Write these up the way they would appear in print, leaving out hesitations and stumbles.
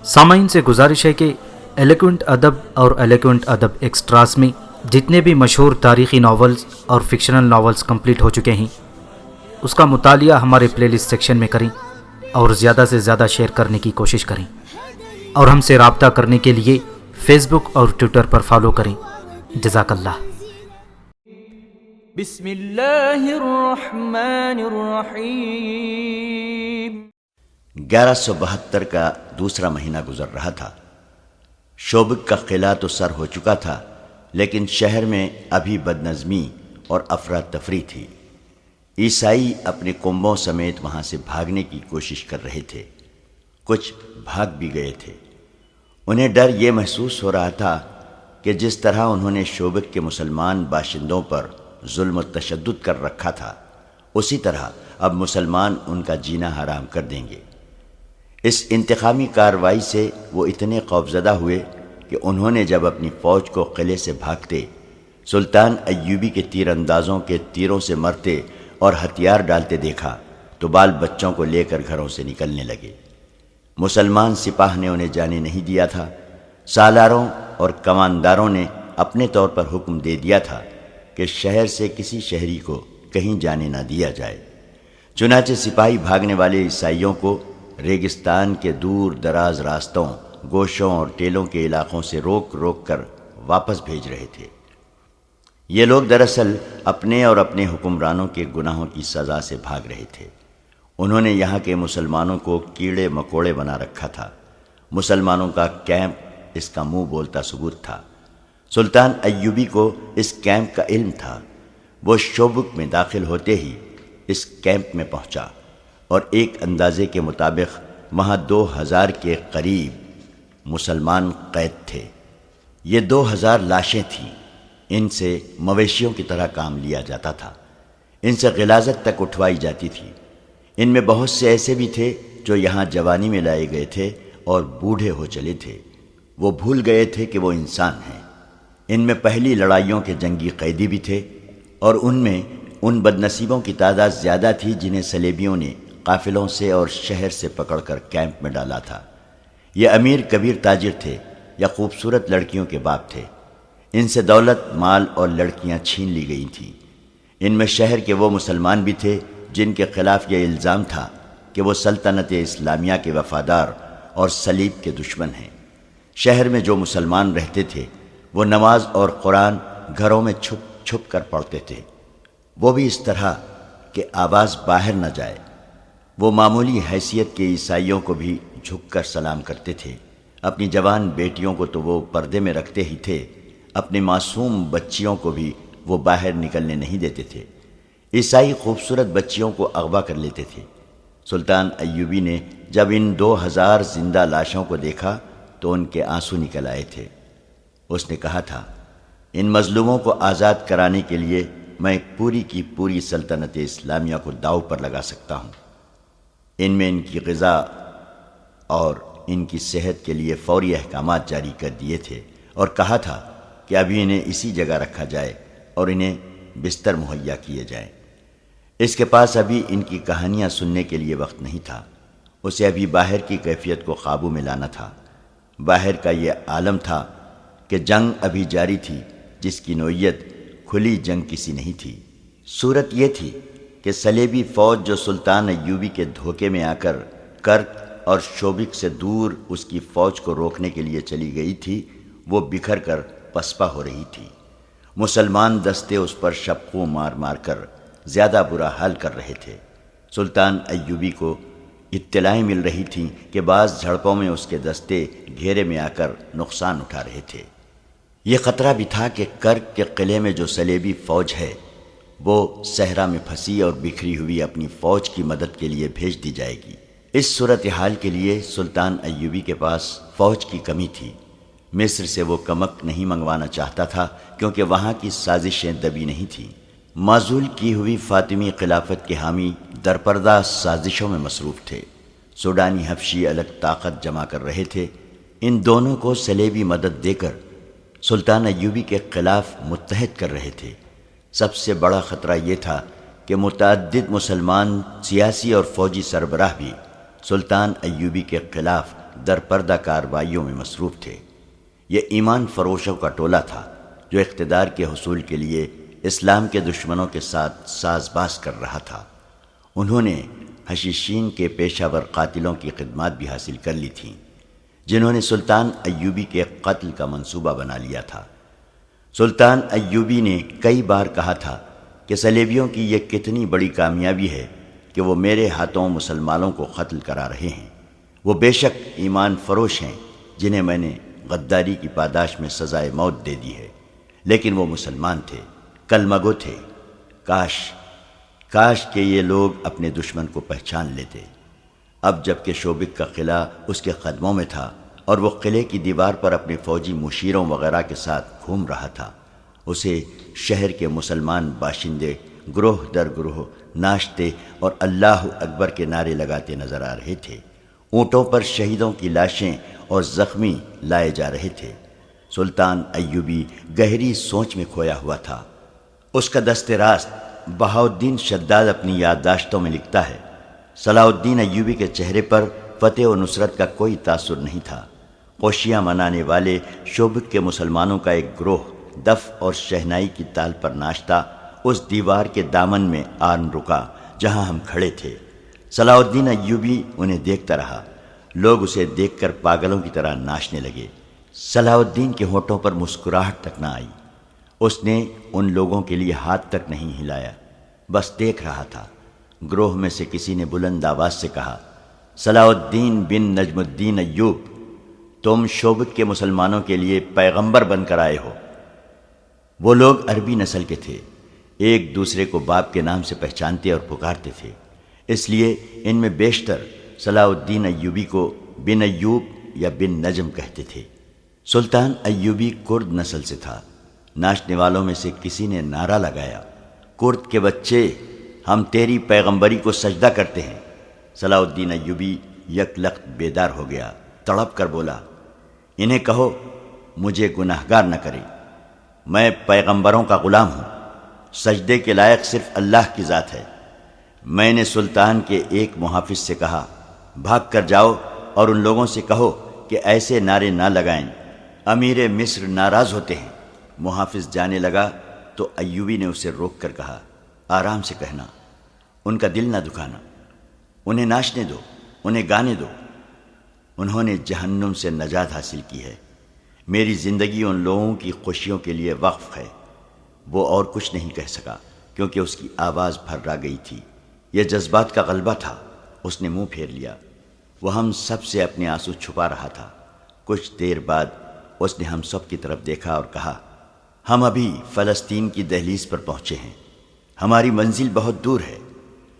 سامعین سے گزارش ہے کہ ایلیکوینٹ ادب اور ایلیکوینٹ ادب ایکسٹراز میں جتنے بھی مشہور تاریخی ناولز اور فکشنل ناولز کمپلیٹ ہو چکے ہیں اس کا مطالعہ ہمارے پلے لسٹ سیکشن میں کریں اور زیادہ سے زیادہ شیئر کرنے کی کوشش کریں، اور ہم سے رابطہ کرنے کے لیے فیس بک اور ٹویٹر پر فالو کریں۔ جزاک اللہ۔ بسم اللہ الرحمن الرحیم۔ 1172 کا دوسرا مہینہ گزر رہا تھا۔ شوبک کا قلعہ تو سر ہو چکا تھا، لیکن شہر میں ابھی بدنظمی اور افراتفری تھی۔ عیسائی اپنے کنبوں سمیت وہاں سے بھاگنے کی کوشش کر رہے تھے، کچھ بھاگ بھی گئے تھے۔ انہیں ڈر یہ محسوس ہو رہا تھا کہ جس طرح انہوں نے شوبک کے مسلمان باشندوں پر ظلم و تشدد کر رکھا تھا، اسی طرح اب مسلمان ان کا جینا حرام کر دیں گے۔ اس انتقامی کارروائی سے وہ اتنے خوفزدہ ہوئے کہ انہوں نے جب اپنی فوج کو قلعے سے بھاگتے سلطان ایوبی کے تیر اندازوں کے تیروں سے مرتے اور ہتھیار ڈالتے دیکھا تو بال بچوں کو لے کر گھروں سے نکلنے لگے۔ مسلمان سپاہ نے انہیں جانے نہیں دیا تھا۔ سالاروں اور کمانداروں نے اپنے طور پر حکم دے دیا تھا کہ شہر سے کسی شہری کو کہیں جانے نہ دیا جائے۔ چنانچہ سپاہی بھاگنے والے عیسائیوں کو ریگستان کے دور دراز راستوں، گوشوں اور ٹیلوں کے علاقوں سے روک روک کر واپس بھیج رہے تھے۔ یہ لوگ دراصل اپنے اور اپنے حکمرانوں کے گناہوں کی سزا سے بھاگ رہے تھے۔ انہوں نے یہاں کے مسلمانوں کو کیڑے مکوڑے بنا رکھا تھا۔ مسلمانوں کا کیمپ اس کا منہ بولتا ثبوت تھا۔ سلطان ایوبی کو اس کیمپ کا علم تھا۔ وہ شوبک میں داخل ہوتے ہی اس کیمپ میں پہنچا اور ایک اندازے کے مطابق وہاں 2000 کے قریب مسلمان قید تھے۔ یہ 2000 لاشیں تھیں۔ ان سے مویشیوں کی طرح کام لیا جاتا تھا۔ ان سے غلاظت تک اٹھوائی جاتی تھی۔ ان میں بہت سے ایسے بھی تھے جو یہاں جوانی میں لائے گئے تھے اور بوڑھے ہو چلے تھے۔ وہ بھول گئے تھے کہ وہ انسان ہیں۔ ان میں پہلی لڑائیوں کے جنگی قیدی بھی تھے، اور ان میں ان بدنصیبوں کی تعداد زیادہ تھی جنہیں صلیبیوں نے قافلوں سے اور شہر سے پکڑ کر کیمپ میں ڈالا تھا۔ یہ امیر کبیر تاجر تھے یا خوبصورت لڑکیوں کے باپ تھے۔ ان سے دولت، مال اور لڑکیاں چھین لی گئی تھیں۔ ان میں شہر کے وہ مسلمان بھی تھے جن کے خلاف یہ الزام تھا کہ وہ سلطنت اسلامیہ کے وفادار اور صلیب کے دشمن ہیں۔ شہر میں جو مسلمان رہتے تھے وہ نماز اور قرآن گھروں میں چھپ چھپ کر پڑھتے تھے، وہ بھی اس طرح کہ آواز باہر نہ جائے۔ وہ معمولی حیثیت کے عیسائیوں کو بھی جھک کر سلام کرتے تھے۔ اپنی جوان بیٹیوں کو تو وہ پردے میں رکھتے ہی تھے، اپنی معصوم بچیوں کو بھی وہ باہر نکلنے نہیں دیتے تھے۔ عیسائی خوبصورت بچیوں کو اغوا کر لیتے تھے۔ سلطان ایوبی نے جب ان 2000 زندہ لاشوں کو دیکھا تو ان کے آنسو نکل آئے تھے۔ اس نے کہا تھا، ان مظلوموں کو آزاد کرانے کے لیے میں پوری کی پوری سلطنت اسلامیہ کو داؤ پر لگا سکتا ہوں۔ ان میں ان کی غذا اور ان کی صحت کے لیے فوری احکامات جاری کر دیے تھے، اور کہا تھا کہ ابھی انہیں اسی جگہ رکھا جائے اور انہیں بستر مہیا کیے جائیں۔ اس کے پاس ابھی ان کی کہانیاں سننے کے لیے وقت نہیں تھا۔ اسے ابھی باہر کی کیفیت کو قابو میں لانا تھا۔ باہر کا یہ عالم تھا کہ جنگ ابھی جاری تھی، جس کی نوعیت کھلی جنگ کسی نہیں تھی۔ صورت یہ تھی کہ صلیبی فوج جو سلطان ایوبی کے دھوکے میں آ کر کرک اور شوبک سے دور اس کی فوج کو روکنے کے لیے چلی گئی تھی، وہ بکھر کر پسپا ہو رہی تھی۔ مسلمان دستے اس پر شپقوں مار مار کر زیادہ برا حال کر رہے تھے۔ سلطان ایوبی کو اطلاعیں مل رہی تھیں کہ بعض جھڑپوں میں اس کے دستے گھیرے میں آ کر نقصان اٹھا رہے تھے۔ یہ خطرہ بھی تھا کہ کرک کے قلعے میں جو صلیبی فوج ہے وہ صحرا میں پھنسی اور بکھری ہوئی اپنی فوج کی مدد کے لیے بھیج دی جائے گی۔ اس صورتحال کے لیے سلطان ایوبی کے پاس فوج کی کمی تھی۔ مصر سے وہ کمک نہیں منگوانا چاہتا تھا کیونکہ وہاں کی سازشیں دبی نہیں تھیں۔ معزول کی ہوئی فاطمی خلافت کے حامی درپردہ سازشوں میں مصروف تھے۔ سوڈانی حبشی الگ طاقت جمع کر رہے تھے۔ ان دونوں کو صلیبی مدد دے کر سلطان ایوبی کے خلاف متحد کر رہے تھے۔ سب سے بڑا خطرہ یہ تھا کہ متعدد مسلمان سیاسی اور فوجی سربراہ بھی سلطان ایوبی کے خلاف درپردہ کارروائیوں میں مصروف تھے۔ یہ ایمان فروشوں کا ٹولہ تھا جو اقتدار کے حصول کے لیے اسلام کے دشمنوں کے ساتھ ساز باز کر رہا تھا۔ انہوں نے حشیشین کے پیشہ ور قاتلوں کی خدمات بھی حاصل کر لی تھیں، جنہوں نے سلطان ایوبی کے قتل کا منصوبہ بنا لیا تھا۔ سلطان ایوبی نے کئی بار کہا تھا کہ صلیبیوں کی یہ کتنی بڑی کامیابی ہے کہ وہ میرے ہاتھوں مسلمانوں کو قتل کرا رہے ہیں۔ وہ بے شک ایمان فروش ہیں جنہیں میں نے غداری کی پاداش میں سزائے موت دے دی ہے، لیکن وہ مسلمان تھے، کلمہ گو تھے۔ کاش کہ یہ لوگ اپنے دشمن کو پہچان لیتے۔ اب جب کہ شوبک کا قلعہ اس کے قدموں میں تھا اور وہ قلعے کی دیوار پر اپنے فوجی مشیروں وغیرہ کے ساتھ گھوم رہا تھا، اسے شہر کے مسلمان باشندے گروہ در گروہ ناشتے اور اللہ اکبر کے نعرے لگاتے نظر آ رہے تھے۔ اونٹوں پر شہیدوں کی لاشیں اور زخمی لائے جا رہے تھے۔ سلطان ایوبی گہری سوچ میں کھویا ہوا تھا۔ اس کا دست راست بہاؤالدین شداد اپنی یادداشتوں میں لکھتا ہے، صلاح الدین ایوبی کے چہرے پر فتح و نصرت کا کوئی تاثر نہیں تھا۔ خوشیاں منانے والے شوبک کے مسلمانوں کا ایک گروہ دف اور شہنائی کی تال پر ناچتا اس دیوار کے دامن میں آن رکا جہاں ہم کھڑے تھے۔ صلاح الدین ایوبی انہیں دیکھتا رہا۔ لوگ اسے دیکھ کر پاگلوں کی طرح ناچنے لگے۔ صلاح الدین کے ہونٹوں پر مسکراہٹ تک نہ آئی۔ اس نے ان لوگوں کے لیے ہاتھ تک نہیں ہلایا، بس دیکھ رہا تھا۔ گروہ میں سے کسی نے بلند آواز سے کہا، صلاح الدین بن نجم الدین ایوب، تم شوبک کے مسلمانوں کے لیے پیغمبر بن کر آئے ہو۔ وہ لوگ عربی نسل کے تھے، ایک دوسرے کو باپ کے نام سے پہچانتے اور پکارتے تھے، اس لیے ان میں بیشتر صلاح الدین ایوبی کو بن ایوب یا بن نجم کہتے تھے۔ سلطان ایوبی کرد نسل سے تھا۔ ناچنے والوں میں سے کسی نے نعرہ لگایا، کرد کے بچے، ہم تیری پیغمبری کو سجدہ کرتے ہیں۔ صلاح الدین ایوبی یک لخت بیدار ہو گیا، تڑپ کر بولا، انہیں کہو مجھے گناہگار نہ کرے، میں پیغمبروں کا غلام ہوں، سجدے کے لائق صرف اللہ کی ذات ہے۔ میں نے سلطان کے ایک محافظ سے کہا، بھاگ کر جاؤ اور ان لوگوں سے کہو کہ ایسے نعرے نہ لگائیں، امیر مصر ناراض ہوتے ہیں۔ محافظ جانے لگا تو ایوبی نے اسے روک کر کہا، آرام سے کہنا، ان کا دل نہ دکھانا، انہیں ناچنے دو، انہیں گانے دو، انہوں نے جہنم سے نجات حاصل کی ہے۔ میری زندگی ان لوگوں کی خوشیوں کے لیے وقف ہے۔ وہ اور کچھ نہیں کہہ سکا کیونکہ اس کی آواز پھر آ گئی تھی۔ یہ جذبات کا غلبہ تھا۔ اس نے منہ پھیر لیا۔ وہ ہم سب سے اپنے آنسو چھپا رہا تھا۔ کچھ دیر بعد اس نے ہم سب کی طرف دیکھا اور کہا، ہم ابھی فلسطین کی دہلیز پر پہنچے ہیں، ہماری منزل بہت دور ہے،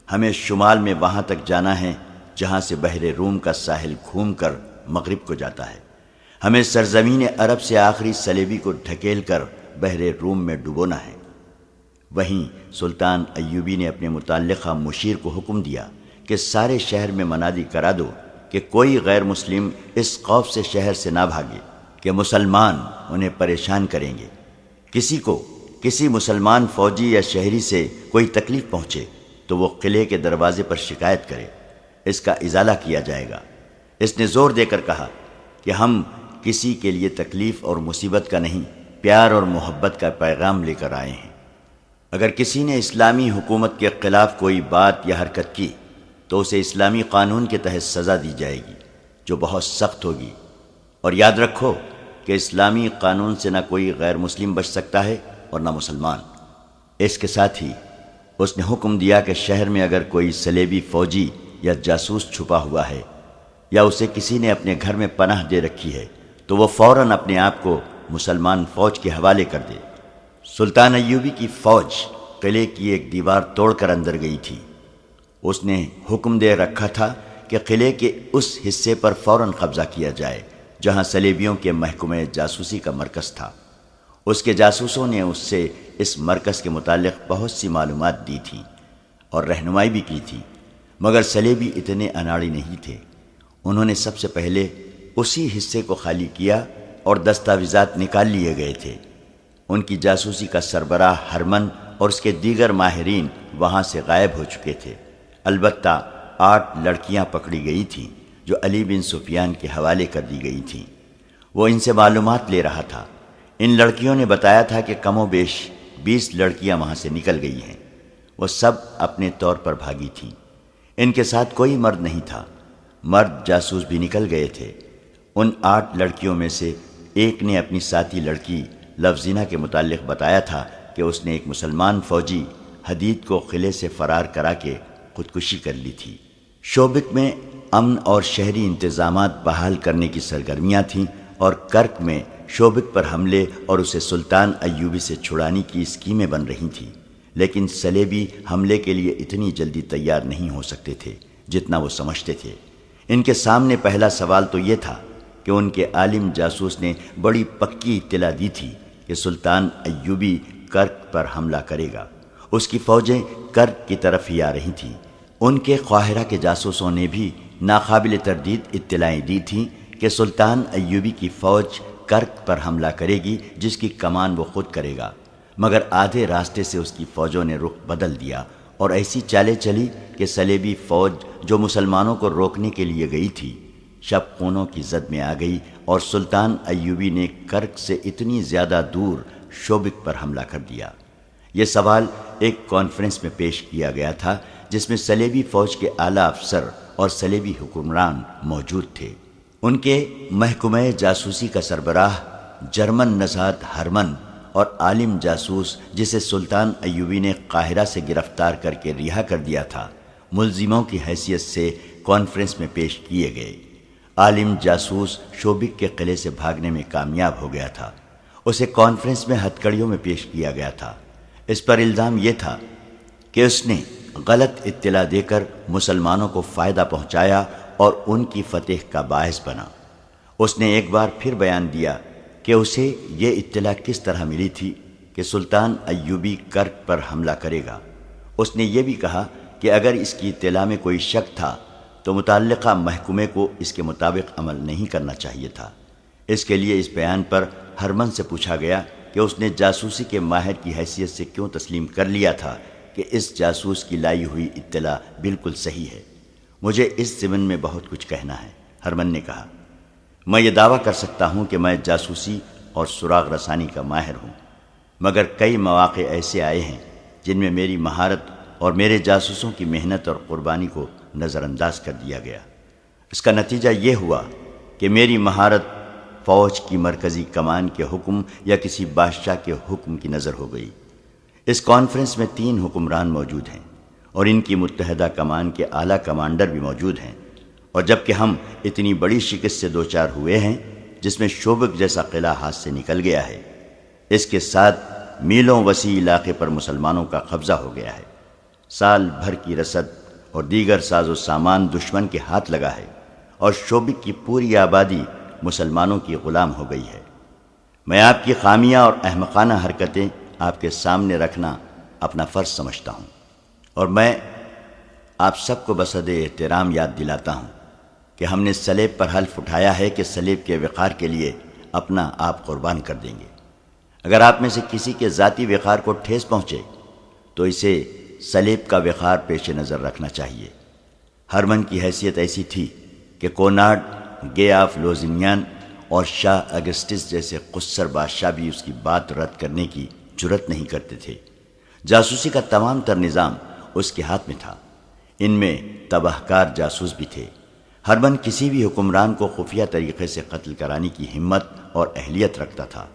ہمیں شمال میں وہاں تک جانا ہے جہاں سے بحر روم کا ساحل گھوم کر مغرب کو جاتا ہے۔ ہمیں سرزمین عرب سے آخری صلیبی کو ڈھکیل کر بحر روم میں ڈبونا ہے۔ وہیں سلطان ایوبی نے اپنے متعلقہ مشیر کو حکم دیا کہ سارے شہر میں منادی کرا دو کہ کوئی غیر مسلم اس خوف سے شہر سے نہ بھاگے کہ مسلمان انہیں پریشان کریں گے۔ کسی مسلمان فوجی یا شہری سے کوئی تکلیف پہنچے تو وہ قلعے کے دروازے پر شکایت کرے، اس کا ازالہ کیا جائے گا۔ اس نے زور دے کر کہا کہ ہم کسی کے لیے تکلیف اور مصیبت کا نہیں، پیار اور محبت کا پیغام لے کر آئے ہیں۔ اگر کسی نے اسلامی حکومت کے خلاف کوئی بات یا حرکت کی تو اسے اسلامی قانون کے تحت سزا دی جائے گی جو بہت سخت ہوگی، اور یاد رکھو کہ اسلامی قانون سے نہ کوئی غیر مسلم بچ سکتا ہے اور نہ مسلمان۔ اس کے ساتھ ہی اس نے حکم دیا کہ شہر میں اگر کوئی صلیبی فوجی یا جاسوس چھپا ہوا ہے یا اسے کسی نے اپنے گھر میں پناہ دے رکھی ہے تو وہ فوراً اپنے آپ کو مسلمان فوج کے حوالے کر دے۔ سلطان ایوبی کی فوج قلعے کی ایک دیوار توڑ کر اندر گئی تھی۔ اس نے حکم دے رکھا تھا کہ قلعے کے اس حصے پر فوراً قبضہ کیا جائے جہاں صلیبیوں کے محکمہ جاسوسی کا مرکز تھا۔ اس کے جاسوسوں نے اس سے اس مرکز کے متعلق بہت سی معلومات دی تھیں اور رہنمائی بھی کی تھی، مگر صلیبی اتنے اناڑی نہیں تھے۔ انہوں نے سب سے پہلے اسی حصے کو خالی کیا اور دستاویزات نکال لیے گئے تھے۔ ان کی جاسوسی کا سربراہ ہرمن اور اس کے دیگر ماہرین وہاں سے غائب ہو چکے تھے۔ البتہ 8 لڑکیاں پکڑی گئی تھیں جو علی بن سفیان کے حوالے کر دی گئی تھیں۔ وہ ان سے معلومات لے رہا تھا۔ ان لڑکیوں نے بتایا تھا کہ کم و بیش 20 لڑکیاں وہاں سے نکل گئی ہیں۔ وہ سب اپنے طور پر بھاگی تھیں۔ ان کے ساتھ کوئی مرد نہیں تھا۔ مرد جاسوس بھی نکل گئے تھے۔ ان 8 لڑکیوں میں سے ایک نے اپنی ساتھی لڑکی لفظینہ کے متعلق بتایا تھا کہ اس نے ایک مسلمان فوجی حدید کو قلعے سے فرار کرا کے خودکشی کر لی تھی۔ شوبک میں امن اور شہری انتظامات بحال کرنے کی سرگرمیاں تھیں اور کرک میں شوبک پر حملے اور اسے سلطان ایوبی سے چھڑانے کی اسکیمیں بن رہی تھیں، لیکن صلیبی حملے کے لیے اتنی جلدی تیار نہیں ہو سکتے تھے جتنا وہ سمجھتے تھے۔ ان کے سامنے پہلا سوال تو یہ تھا کہ ان کے عالم جاسوس نے بڑی پکی اطلاع دی تھی کہ سلطان ایوبی کرک پر حملہ کرے گا۔ اس کی فوجیں کرک کی طرف ہی آ رہی تھیں۔ ان کے قاہرہ کے جاسوسوں نے بھی ناقابل تردید اطلاعیں دی تھیں کہ سلطان ایوبی کی فوج کرک پر حملہ کرے گی، جس کی کمان وہ خود کرے گا، مگر آدھے راستے سے اس کی فوجوں نے رخ بدل دیا اور ایسی چالیں چلی کہ صلیبی فوج جو مسلمانوں کو روکنے کے لیے گئی تھی شب خونوں کی زد میں آ گئی، اور سلطان ایوبی نے کرک سے اتنی زیادہ دور شوبک پر حملہ کر دیا۔ یہ سوال ایک کانفرنس میں پیش کیا گیا تھا جس میں صلیبی فوج کے اعلیٰ افسر اور صلیبی حکمران موجود تھے۔ ان کے محکمہ جاسوسی کا سربراہ جرمن نژاد ہرمن اور عالم جاسوس جسے سلطان ایوبی نے قاہرہ سے گرفتار کر کے رہا کر دیا تھا، ملزموں کی حیثیت سے کانفرنس میں پیش کیے گئے۔ عالم جاسوس شوبک کے قلعے سے بھاگنے میں کامیاب ہو گیا تھا۔ اسے کانفرنس میں ہتھکڑیوں میں پیش کیا گیا تھا۔ اس پر الزام یہ تھا کہ اس نے غلط اطلاع دے کر مسلمانوں کو فائدہ پہنچایا اور ان کی فتح کا باعث بنا۔ اس نے ایک بار پھر بیان دیا کہ اسے یہ اطلاع کس طرح ملی تھی کہ سلطان ایوبی کرک پر حملہ کرے گا۔ اس نے یہ بھی کہا کہ اگر اس کی اطلاع میں کوئی شک تھا تو متعلقہ محکمے کو اس کے مطابق عمل نہیں کرنا چاہیے تھا۔ اس کے لیے اس بیان پر ہرمن سے پوچھا گیا کہ اس نے جاسوسی کے ماہر کی حیثیت سے کیوں تسلیم کر لیا تھا کہ اس جاسوس کی لائی ہوئی اطلاع بالکل صحیح ہے۔ مجھے اس ضمن میں بہت کچھ کہنا ہے، ہرمن نے کہا۔ میں یہ دعویٰ کر سکتا ہوں کہ میں جاسوسی اور سراغ رسانی کا ماہر ہوں، مگر کئی مواقع ایسے آئے ہیں جن میں میری مہارت اور میرے جاسوسوں کی محنت اور قربانی کو نظر انداز کر دیا گیا۔ اس کا نتیجہ یہ ہوا کہ میری مہارت فوج کی مرکزی کمان کے حکم یا کسی بادشاہ کے حکم کی نظر ہو گئی۔ اس کانفرنس میں 3 حکمران موجود ہیں اور ان کی متحدہ کمان کے اعلیٰ کمانڈر بھی موجود ہیں، اور جبکہ ہم اتنی بڑی شکست سے دوچار ہوئے ہیں جس میں شوبک جیسا قلعہ ہاتھ سے نکل گیا ہے، اس کے ساتھ میلوں وسیع علاقے پر مسلمانوں کا قبضہ ہو گیا ہے۔ سال بھر کی رسد اور دیگر ساز و سامان دشمن کے ہاتھ لگا ہے، اور شوبک کی پوری آبادی مسلمانوں کی غلام ہو گئی ہے۔ میں آپ کی خامیاں اور احمقانہ حرکتیں آپ کے سامنے رکھنا اپنا فرض سمجھتا ہوں، اور میں آپ سب کو بصد احترام یاد دلاتا ہوں کہ ہم نے صلیب پر حلف اٹھایا ہے کہ صلیب کے وقار کے لیے اپنا آپ قربان کر دیں گے۔ اگر آپ میں سے کسی کے ذاتی وقار کو ٹھیس پہنچے تو اسے صلیب کا وقار پیش نظر رکھنا چاہیے۔ ہرمن کی حیثیت ایسی تھی کہ کونارڈ، گے آف لوزینیان اور شاہ اگسٹس جیسے قصر بادشاہ بھی اس کی بات رد کرنے کی جرت نہیں کرتے تھے۔ جاسوسی کا تمام تر نظام اس کے ہاتھ میں تھا۔ ان میں تباہ کار جاسوس بھی تھے۔ ہرمن کسی بھی حکمران کو خفیہ طریقے سے قتل کرانے کی ہمت اور اہلیت رکھتا تھا۔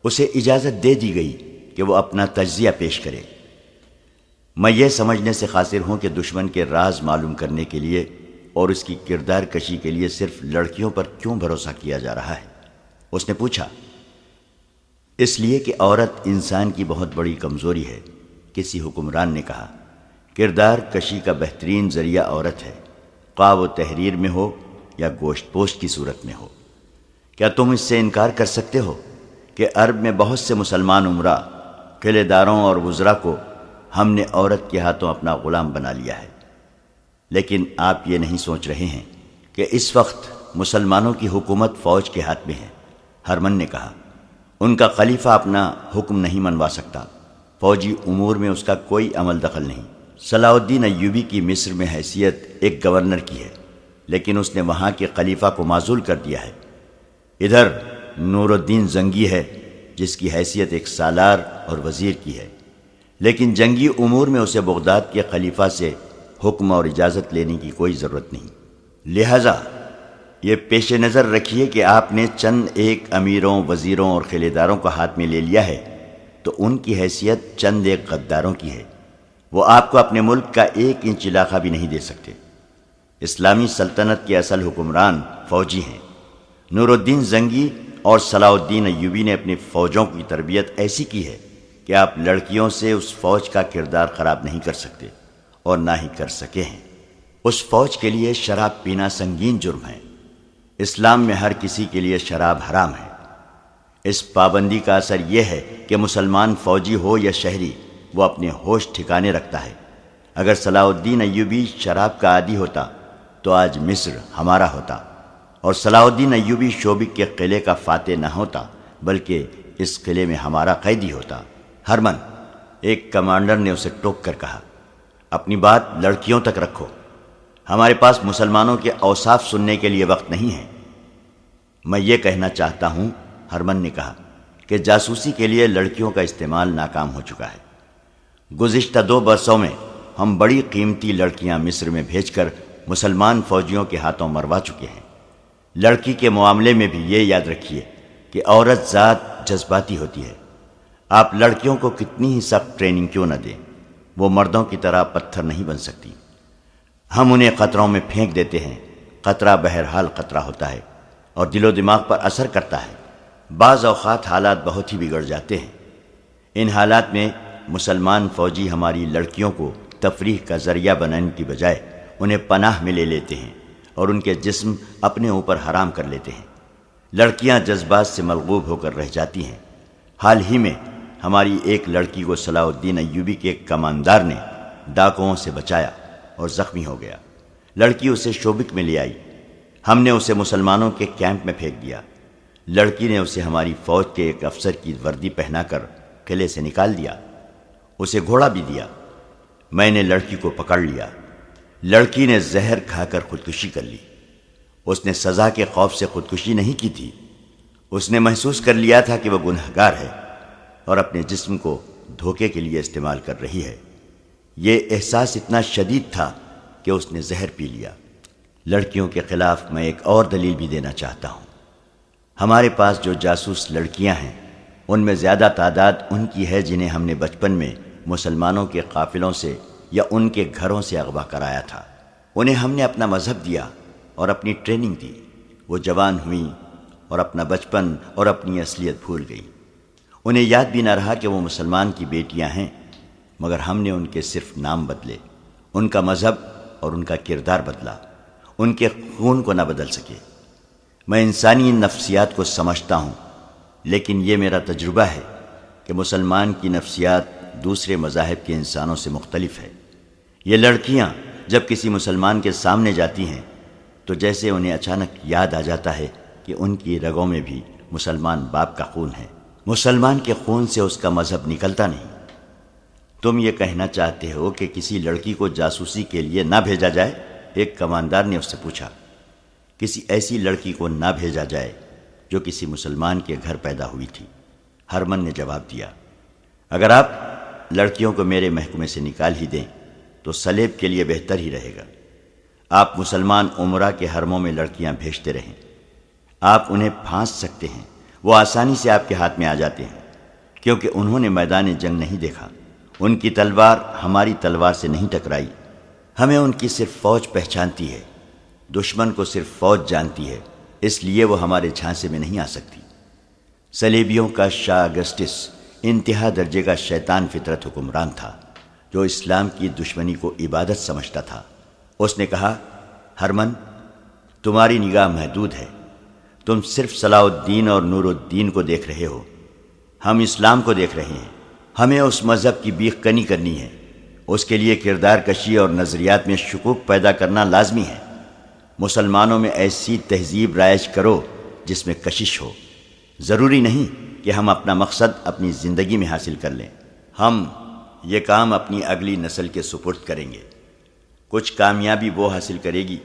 اسے اجازت دے دی گئی کہ وہ اپنا تجزیہ پیش کرے۔ میں یہ سمجھنے سے قاصر ہوں کہ دشمن کے راز معلوم کرنے کے لیے اور اس کی کردار کشی کے لیے صرف لڑکیوں پر کیوں بھروسہ کیا جا رہا ہے؟ اس نے پوچھا۔ اس لیے کہ عورت انسان کی بہت بڑی کمزوری ہے، کسی حکمران نے کہا۔ کردار کشی کا بہترین ذریعہ عورت ہے، خواہ وہ تحریر میں ہو یا گوشت پوشت کی صورت میں ہو۔ کیا تم اس سے انکار کر سکتے ہو کہ عرب میں بہت سے مسلمان عمرا، قلعے داروں اور وزراء کو ہم نے عورت کے ہاتھوں اپنا غلام بنا لیا ہے؟ لیکن آپ یہ نہیں سوچ رہے ہیں کہ اس وقت مسلمانوں کی حکومت فوج کے ہاتھ میں ہے، ہرمن نے کہا۔ ان کا خلیفہ اپنا حکم نہیں منوا سکتا، فوجی امور میں اس کا کوئی عمل دخل نہیں۔ صلاح الدین ایوبی کی مصر میں حیثیت ایک گورنر کی ہے، لیکن اس نے وہاں کے خلیفہ کو معزول کر دیا ہے۔ ادھر نور الدین زنگی ہے جس کی حیثیت ایک سالار اور وزیر کی ہے، لیکن جنگی امور میں اسے بغداد کے خلیفہ سے حکم اور اجازت لینے کی کوئی ضرورت نہیں۔ لہذا یہ پیش نظر رکھیے کہ آپ نے چند ایک امیروں، وزیروں اور خلیداروں کو ہاتھ میں لے لیا ہے تو ان کی حیثیت چند ایک غداروں کی ہے۔ وہ آپ کو اپنے ملک کا 1 انچ علاقہ بھی نہیں دے سکتے۔ اسلامی سلطنت کے اصل حکمران فوجی ہیں۔ نور الدین زنگی اور صلاح الدین ایوبی نے اپنی فوجوں کی تربیت ایسی کی ہے کہ آپ لڑکیوں سے اس فوج کا کردار خراب نہیں کر سکتے اور نہ ہی کر سکے ہیں۔ اس فوج کے لیے شراب پینا سنگین جرم ہے۔ اسلام میں ہر کسی کے لیے شراب حرام ہے۔ اس پابندی کا اثر یہ ہے کہ مسلمان فوجی ہو یا شہری، وہ اپنے ہوش ٹھکانے رکھتا ہے۔ اگر صلاح الدین ایوبی شراب کا عادی ہوتا تو آج مصر ہمارا ہوتا، اور صلاح الدین ایوبی شوبک کے قلعے کا فاتح نہ ہوتا بلکہ اس قلعے میں ہمارا قیدی ہوتا۔ ہرمن، ایک کمانڈر نے اسے ٹوک کر کہا، اپنی بات لڑکیوں تک رکھو، ہمارے پاس مسلمانوں کے اوصاف سننے کے لیے وقت نہیں ہے۔ میں یہ کہنا چاہتا ہوں، ہرمن نے کہا، کہ جاسوسی کے لیے لڑکیوں کا استعمال ناکام ہو چکا ہے۔ گزشتہ 2 برسوں میں ہم بڑی قیمتی لڑکیاں مصر میں بھیج کر مسلمان فوجیوں کے ہاتھوں مروا چکے ہیں۔ لڑکی کے معاملے میں بھی یہ یاد رکھیے کہ عورت ذات جذباتی ہوتی ہے۔ آپ لڑکیوں کو کتنی ہی سخت ٹریننگ کیوں نہ دیں، وہ مردوں کی طرح پتھر نہیں بن سکتی۔ ہم انہیں خطروں میں پھینک دیتے ہیں۔ خطرہ بہرحال خطرہ ہوتا ہے اور دل و دماغ پر اثر کرتا ہے۔ بعض اوقات حالات بہت ہی بگڑ جاتے ہیں۔ ان حالات میں مسلمان فوجی ہماری لڑکیوں کو تفریح کا ذریعہ بنانے کی بجائے انہیں پناہ میں لے لیتے ہیں اور ان کے جسم اپنے اوپر حرام کر لیتے ہیں۔ لڑکیاں جذبات سے ملغوب ہو کر رہ جاتی ہیں۔ حال ہی میں ہماری ایک لڑکی کو صلاح الدین ایوبی کے ایک کماندار نے ڈاکوؤں سے بچایا اور زخمی ہو گیا۔ لڑکی اسے شوبک میں لے آئی۔ ہم نے اسے مسلمانوں کے کیمپ میں پھینک دیا۔ لڑکی نے اسے ہماری فوج کے ایک افسر کی وردی پہنا کر قلعے سے نکال دیا۔ اسے گھوڑا بھی دیا۔ میں نے لڑکی کو پکڑ لیا۔ لڑکی نے زہر کھا کر خودکشی کر لی۔ اس نے سزا کے خوف سے خودکشی نہیں کی تھی۔ اس نے محسوس کر لیا تھا کہ وہ گنہگار ہے اور اپنے جسم کو دھوکے کے لیے استعمال کر رہی ہے۔ یہ احساس اتنا شدید تھا کہ اس نے زہر پی لیا۔ لڑکیوں کے خلاف میں ایک اور دلیل بھی دینا چاہتا ہوں۔ ہمارے پاس جو جاسوس لڑکیاں ہیں ان میں زیادہ تعداد ان کی ہے جنہیں ہم نے بچپن میں مسلمانوں کے قافلوں سے یا ان کے گھروں سے اغوا کرایا تھا۔ انہیں ہم نے اپنا مذہب دیا اور اپنی ٹریننگ دی۔ وہ جوان ہوئیں اور اپنا بچپن اور اپنی اصلیت بھول گئی۔ انہیں یاد بھی نہ رہا کہ وہ مسلمان کی بیٹیاں ہیں، مگر ہم نے ان کے صرف نام بدلے، ان کا مذہب اور ان کا کردار بدلا، ان کے خون کو نہ بدل سکے۔ میں انسانی نفسیات کو سمجھتا ہوں، لیکن یہ میرا تجربہ ہے کہ مسلمان کی نفسیات دوسرے مذاہب کے انسانوں سے مختلف ہے۔ یہ لڑکیاں جب کسی مسلمان کے سامنے جاتی ہیں تو جیسے انہیں اچانک یاد آ جاتا ہے کہ ان کی رگوں میں بھی مسلمان باپ کا خون ہے۔ مسلمان کے خون سے اس کا مذہب نکلتا نہیں۔ تم یہ کہنا چاہتے ہو کہ کسی لڑکی کو جاسوسی کے لیے نہ بھیجا جائے؟ ایک کماندار نے اس سے پوچھا۔ کسی ایسی لڑکی کو نہ بھیجا جائے جو کسی مسلمان کے گھر پیدا ہوئی تھی، ہرمن نے جواب دیا۔ اگر آپ لڑکیوں کو میرے محکمے سے نکال ہی دیں تو سلیب کے لیے بہتر ہی رہے گا۔ آپ مسلمان عمرہ کے حرموں میں لڑکیاں بھیجتے رہیں۔ آپ انہیں پھانس سکتے ہیں، وہ آسانی سے آپ کے ہاتھ میں آ جاتے ہیں، کیونکہ انہوں نے میدان جنگ نہیں دیکھا۔ ان کی تلوار ہماری تلوار سے نہیں ٹکرائی۔ ہمیں ان کی صرف فوج پہچانتی ہے، دشمن کو صرف فوج جانتی ہے، اس لیے وہ ہمارے جھانسے میں نہیں آ سکتی۔ صلیبیوں کا شاہ اگسٹس انتہا درجے کا شیطان فطرت حکمران تھا جو اسلام کی دشمنی کو عبادت سمجھتا تھا۔ اس نے کہا، ہرمن، تمہاری نگاہ محدود ہے، تم صرف صلاح الدین اور نور الدین کو دیکھ رہے ہو، ہم اسلام کو دیکھ رہے ہیں۔ ہمیں اس مذہب کی بیخ کنی کرنی ہے، اس کے لیے کردار کشی اور نظریات میں شکوک پیدا کرنا لازمی ہے۔ مسلمانوں میں ایسی تہذیب رائج کرو جس میں کشش ہو۔ ضروری نہیں کہ ہم اپنا مقصد اپنی زندگی میں حاصل کر لیں، ہم یہ کام اپنی اگلی نسل کے سپرد کریں گے۔ کچھ کامیابی وہ حاصل کرے گی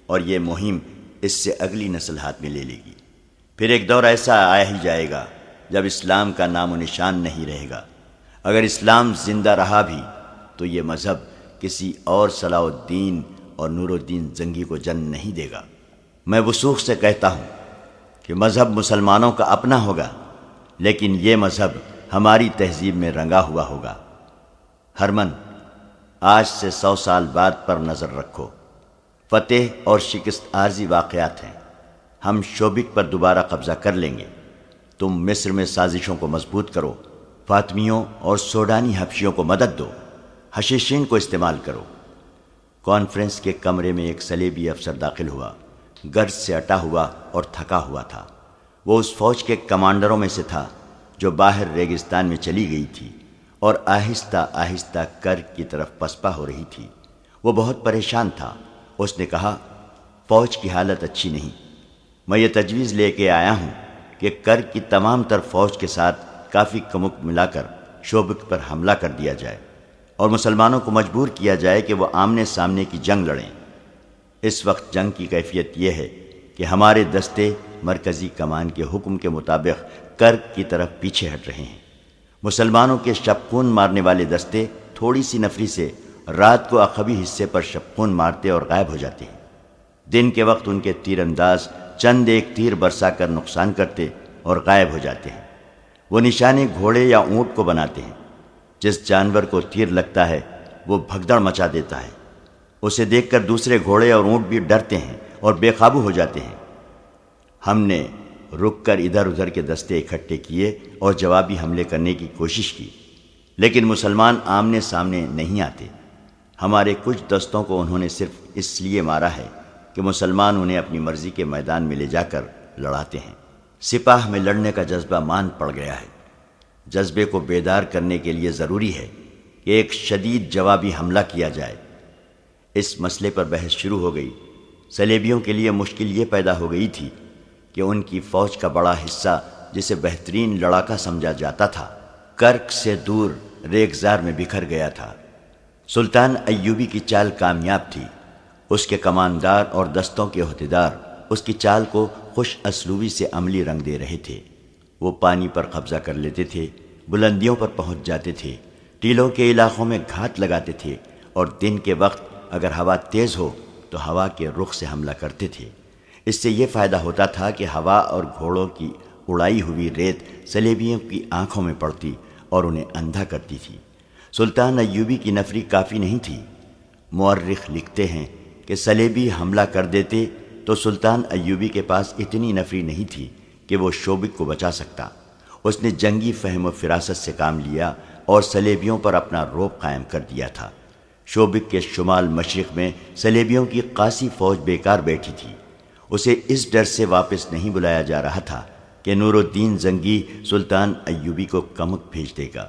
اور یہ مہم اس سے اگلی نسل ہاتھ میں لے لے گی۔ پھر ایک دور ایسا آیا ہی جائے گا جب اسلام کا نام و نشان نہیں رہے گا۔ اگر اسلام زندہ رہا بھی تو یہ مذہب کسی اور صلاح الدین اور نور الدین زنگی کو جنم نہیں دے گا۔ میں وثوق سے کہتا ہوں کہ مذہب مسلمانوں کا اپنا ہوگا، لیکن یہ مذہب ہماری تہذیب میں رنگا ہوا ہوگا۔ ہرمن، آج سے 100 سال بعد پر نظر رکھو۔ فتح اور شکست عارضی واقعات ہیں۔ ہم شوبک پر دوبارہ قبضہ کر لیں گے۔ تم مصر میں سازشوں کو مضبوط کرو، فاطمیوں اور سوڈانی حبشیوں کو مدد دو، حشیشین کو استعمال کرو۔ کانفرنس کے کمرے میں ایک صلیبی افسر داخل ہوا، گرج سے اٹا ہوا اور تھکا ہوا تھا۔ وہ اس فوج کے کمانڈروں میں سے تھا جو باہر ریگستان میں چلی گئی تھی اور آہستہ آہستہ کرک کی طرف پسپا ہو رہی تھی۔ وہ بہت پریشان تھا۔ اس نے کہا، فوج کی حالت اچھی نہیں۔ میں یہ تجویز لے کے آیا ہوں کہ کرک کی تمام تر فوج کے ساتھ کافی کمک ملا کر شوبک پر حملہ کر دیا جائے اور مسلمانوں کو مجبور کیا جائے کہ وہ آمنے سامنے کی جنگ لڑیں۔ اس وقت جنگ کی کیفیت یہ ہے کہ ہمارے دستے مرکزی کمان کے حکم کے مطابق کرک کی طرف پیچھے ہٹ رہے ہیں۔ مسلمانوں کے شبخون مارنے والے دستے تھوڑی سی نفری سے رات کو عقبی حصے پر شبخون مارتے اور غائب ہو جاتے ہیں۔ دن کے وقت ان کے تیر انداز چند ایک تیر برسا کر نقصان کرتے اور غائب ہو جاتے ہیں۔ وہ نشانے گھوڑے یا اونٹ کو بناتے ہیں۔ جس جانور کو تیر لگتا ہے وہ بھگدڑ مچا دیتا ہے۔ اسے دیکھ کر دوسرے گھوڑے اور اونٹ بھی ڈرتے ہیں اور بے قابو ہو جاتے ہیں۔ ہم نے رک کر ادھر ادھر کے دستے اکٹھے کیے اور جوابی حملے کرنے کی کوشش کی، لیکن مسلمان آمنے سامنے نہیں آتے۔ ہمارے کچھ دستوں کو انہوں نے صرف اس لیے مارا ہے کہ مسلمان انہیں اپنی مرضی کے میدان میں لے جا کر لڑاتے ہیں۔ سپاہ میں لڑنے کا جذبہ مان پڑ گیا ہے۔ جذبے کو بیدار کرنے کے لیے ضروری ہے کہ ایک شدید جوابی حملہ کیا جائے۔ اس مسئلے پر بحث شروع ہو گئی۔ صلیبیوں کے لیے مشکل یہ پیدا ہو گئی تھی کہ ان کی فوج کا بڑا حصہ، جسے بہترین لڑاکا سمجھا جاتا تھا، کرک سے دور ریگزار میں بکھر گیا تھا۔ سلطان ایوبی کی چال کامیاب تھی۔ اس کے کماندار اور دستوں کے عہدیدار اس کی چال کو خوش اسلوبی سے عملی رنگ دے رہے تھے۔ وہ پانی پر قبضہ کر لیتے تھے، بلندیوں پر پہنچ جاتے تھے، ٹیلوں کے علاقوں میں گھات لگاتے تھے اور دن کے وقت اگر ہوا تیز ہو تو ہوا کے رخ سے حملہ کرتے تھے۔ اس سے یہ فائدہ ہوتا تھا کہ ہوا اور گھوڑوں کی اڑائی ہوئی ریت صلیبیوں کی آنکھوں میں پڑتی اور انہیں اندھا کرتی تھی۔ سلطان ایوبی کی نفری کافی نہیں تھی۔ مورخ لکھتے ہیں کہ صلیبی حملہ کر دیتے تو سلطان ایوبی کے پاس اتنی نفری نہیں تھی کہ وہ شوبک کو بچا سکتا۔ اس نے جنگی فہم و فراست سے کام لیا اور صلیبیوں پر اپنا رعب قائم کر دیا تھا۔ شوبک کے شمال مشرق میں صلیبیوں کی قاسی فوج بیکار بیٹھی تھی۔ اسے اس ڈر سے واپس نہیں بلایا جا رہا تھا کہ نور الدین زنگی سلطان ایوبی کو کمک بھیج دے گا۔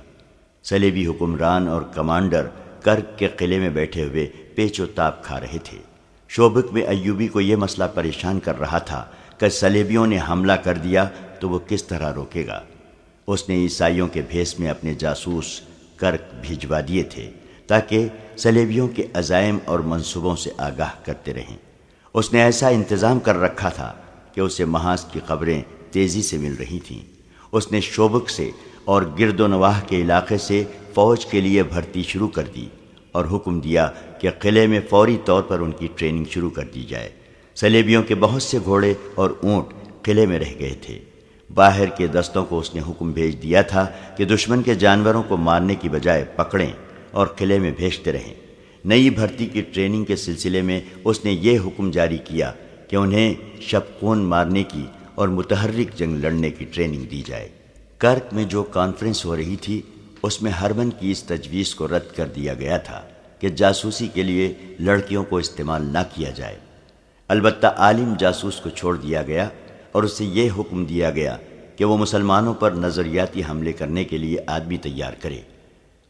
صلیبی حکمران اور کمانڈر کرک کے قلعے میں بیٹھے ہوئے پیچ و تاب کھا رہے تھے۔ شوبک میں ایوبی کو یہ مسئلہ پریشان کر رہا تھا کہ صلیبیوں نے حملہ کر دیا تو وہ کس طرح روکے گا۔ اس نے عیسائیوں کے بھیس میں اپنے جاسوس کرک بھیجوا دیے تھے تاکہ صلیبیوں کے عزائم اور منصوبوں سے آگاہ کرتے رہیں۔ اس نے ایسا انتظام کر رکھا تھا کہ اسے محاذ کی خبریں تیزی سے مل رہی تھیں۔ اس نے شوبک سے اور گرد و نواح کے علاقے سے فوج کے لیے بھرتی شروع کر دی اور حکم دیا کہ قلعے میں فوری طور پر ان کی ٹریننگ شروع کر دی جائے۔ صلیبیوں کے بہت سے گھوڑے اور اونٹ قلعے میں رہ گئے تھے۔ باہر کے دستوں کو اس نے حکم بھیج دیا تھا کہ دشمن کے جانوروں کو مارنے کی بجائے پکڑیں اور قلعے میں بھیجتے رہیں۔ نئی بھرتی کی ٹریننگ کے سلسلے میں اس نے یہ حکم جاری کیا کہ انہیں شبخون مارنے کی اور متحرک جنگ لڑنے کی ٹریننگ دی جائے۔ کرک میں جو کانفرنس ہو رہی تھی اس میں ہرمن کی اس تجویز کو رد کر دیا گیا تھا کہ جاسوسی کے لیے لڑکیوں کو استعمال نہ کیا جائے۔ البتہ عالم جاسوس کو چھوڑ دیا گیا اور اسے یہ حکم دیا گیا کہ وہ مسلمانوں پر نظریاتی حملے کرنے کے لیے آدمی تیار کرے۔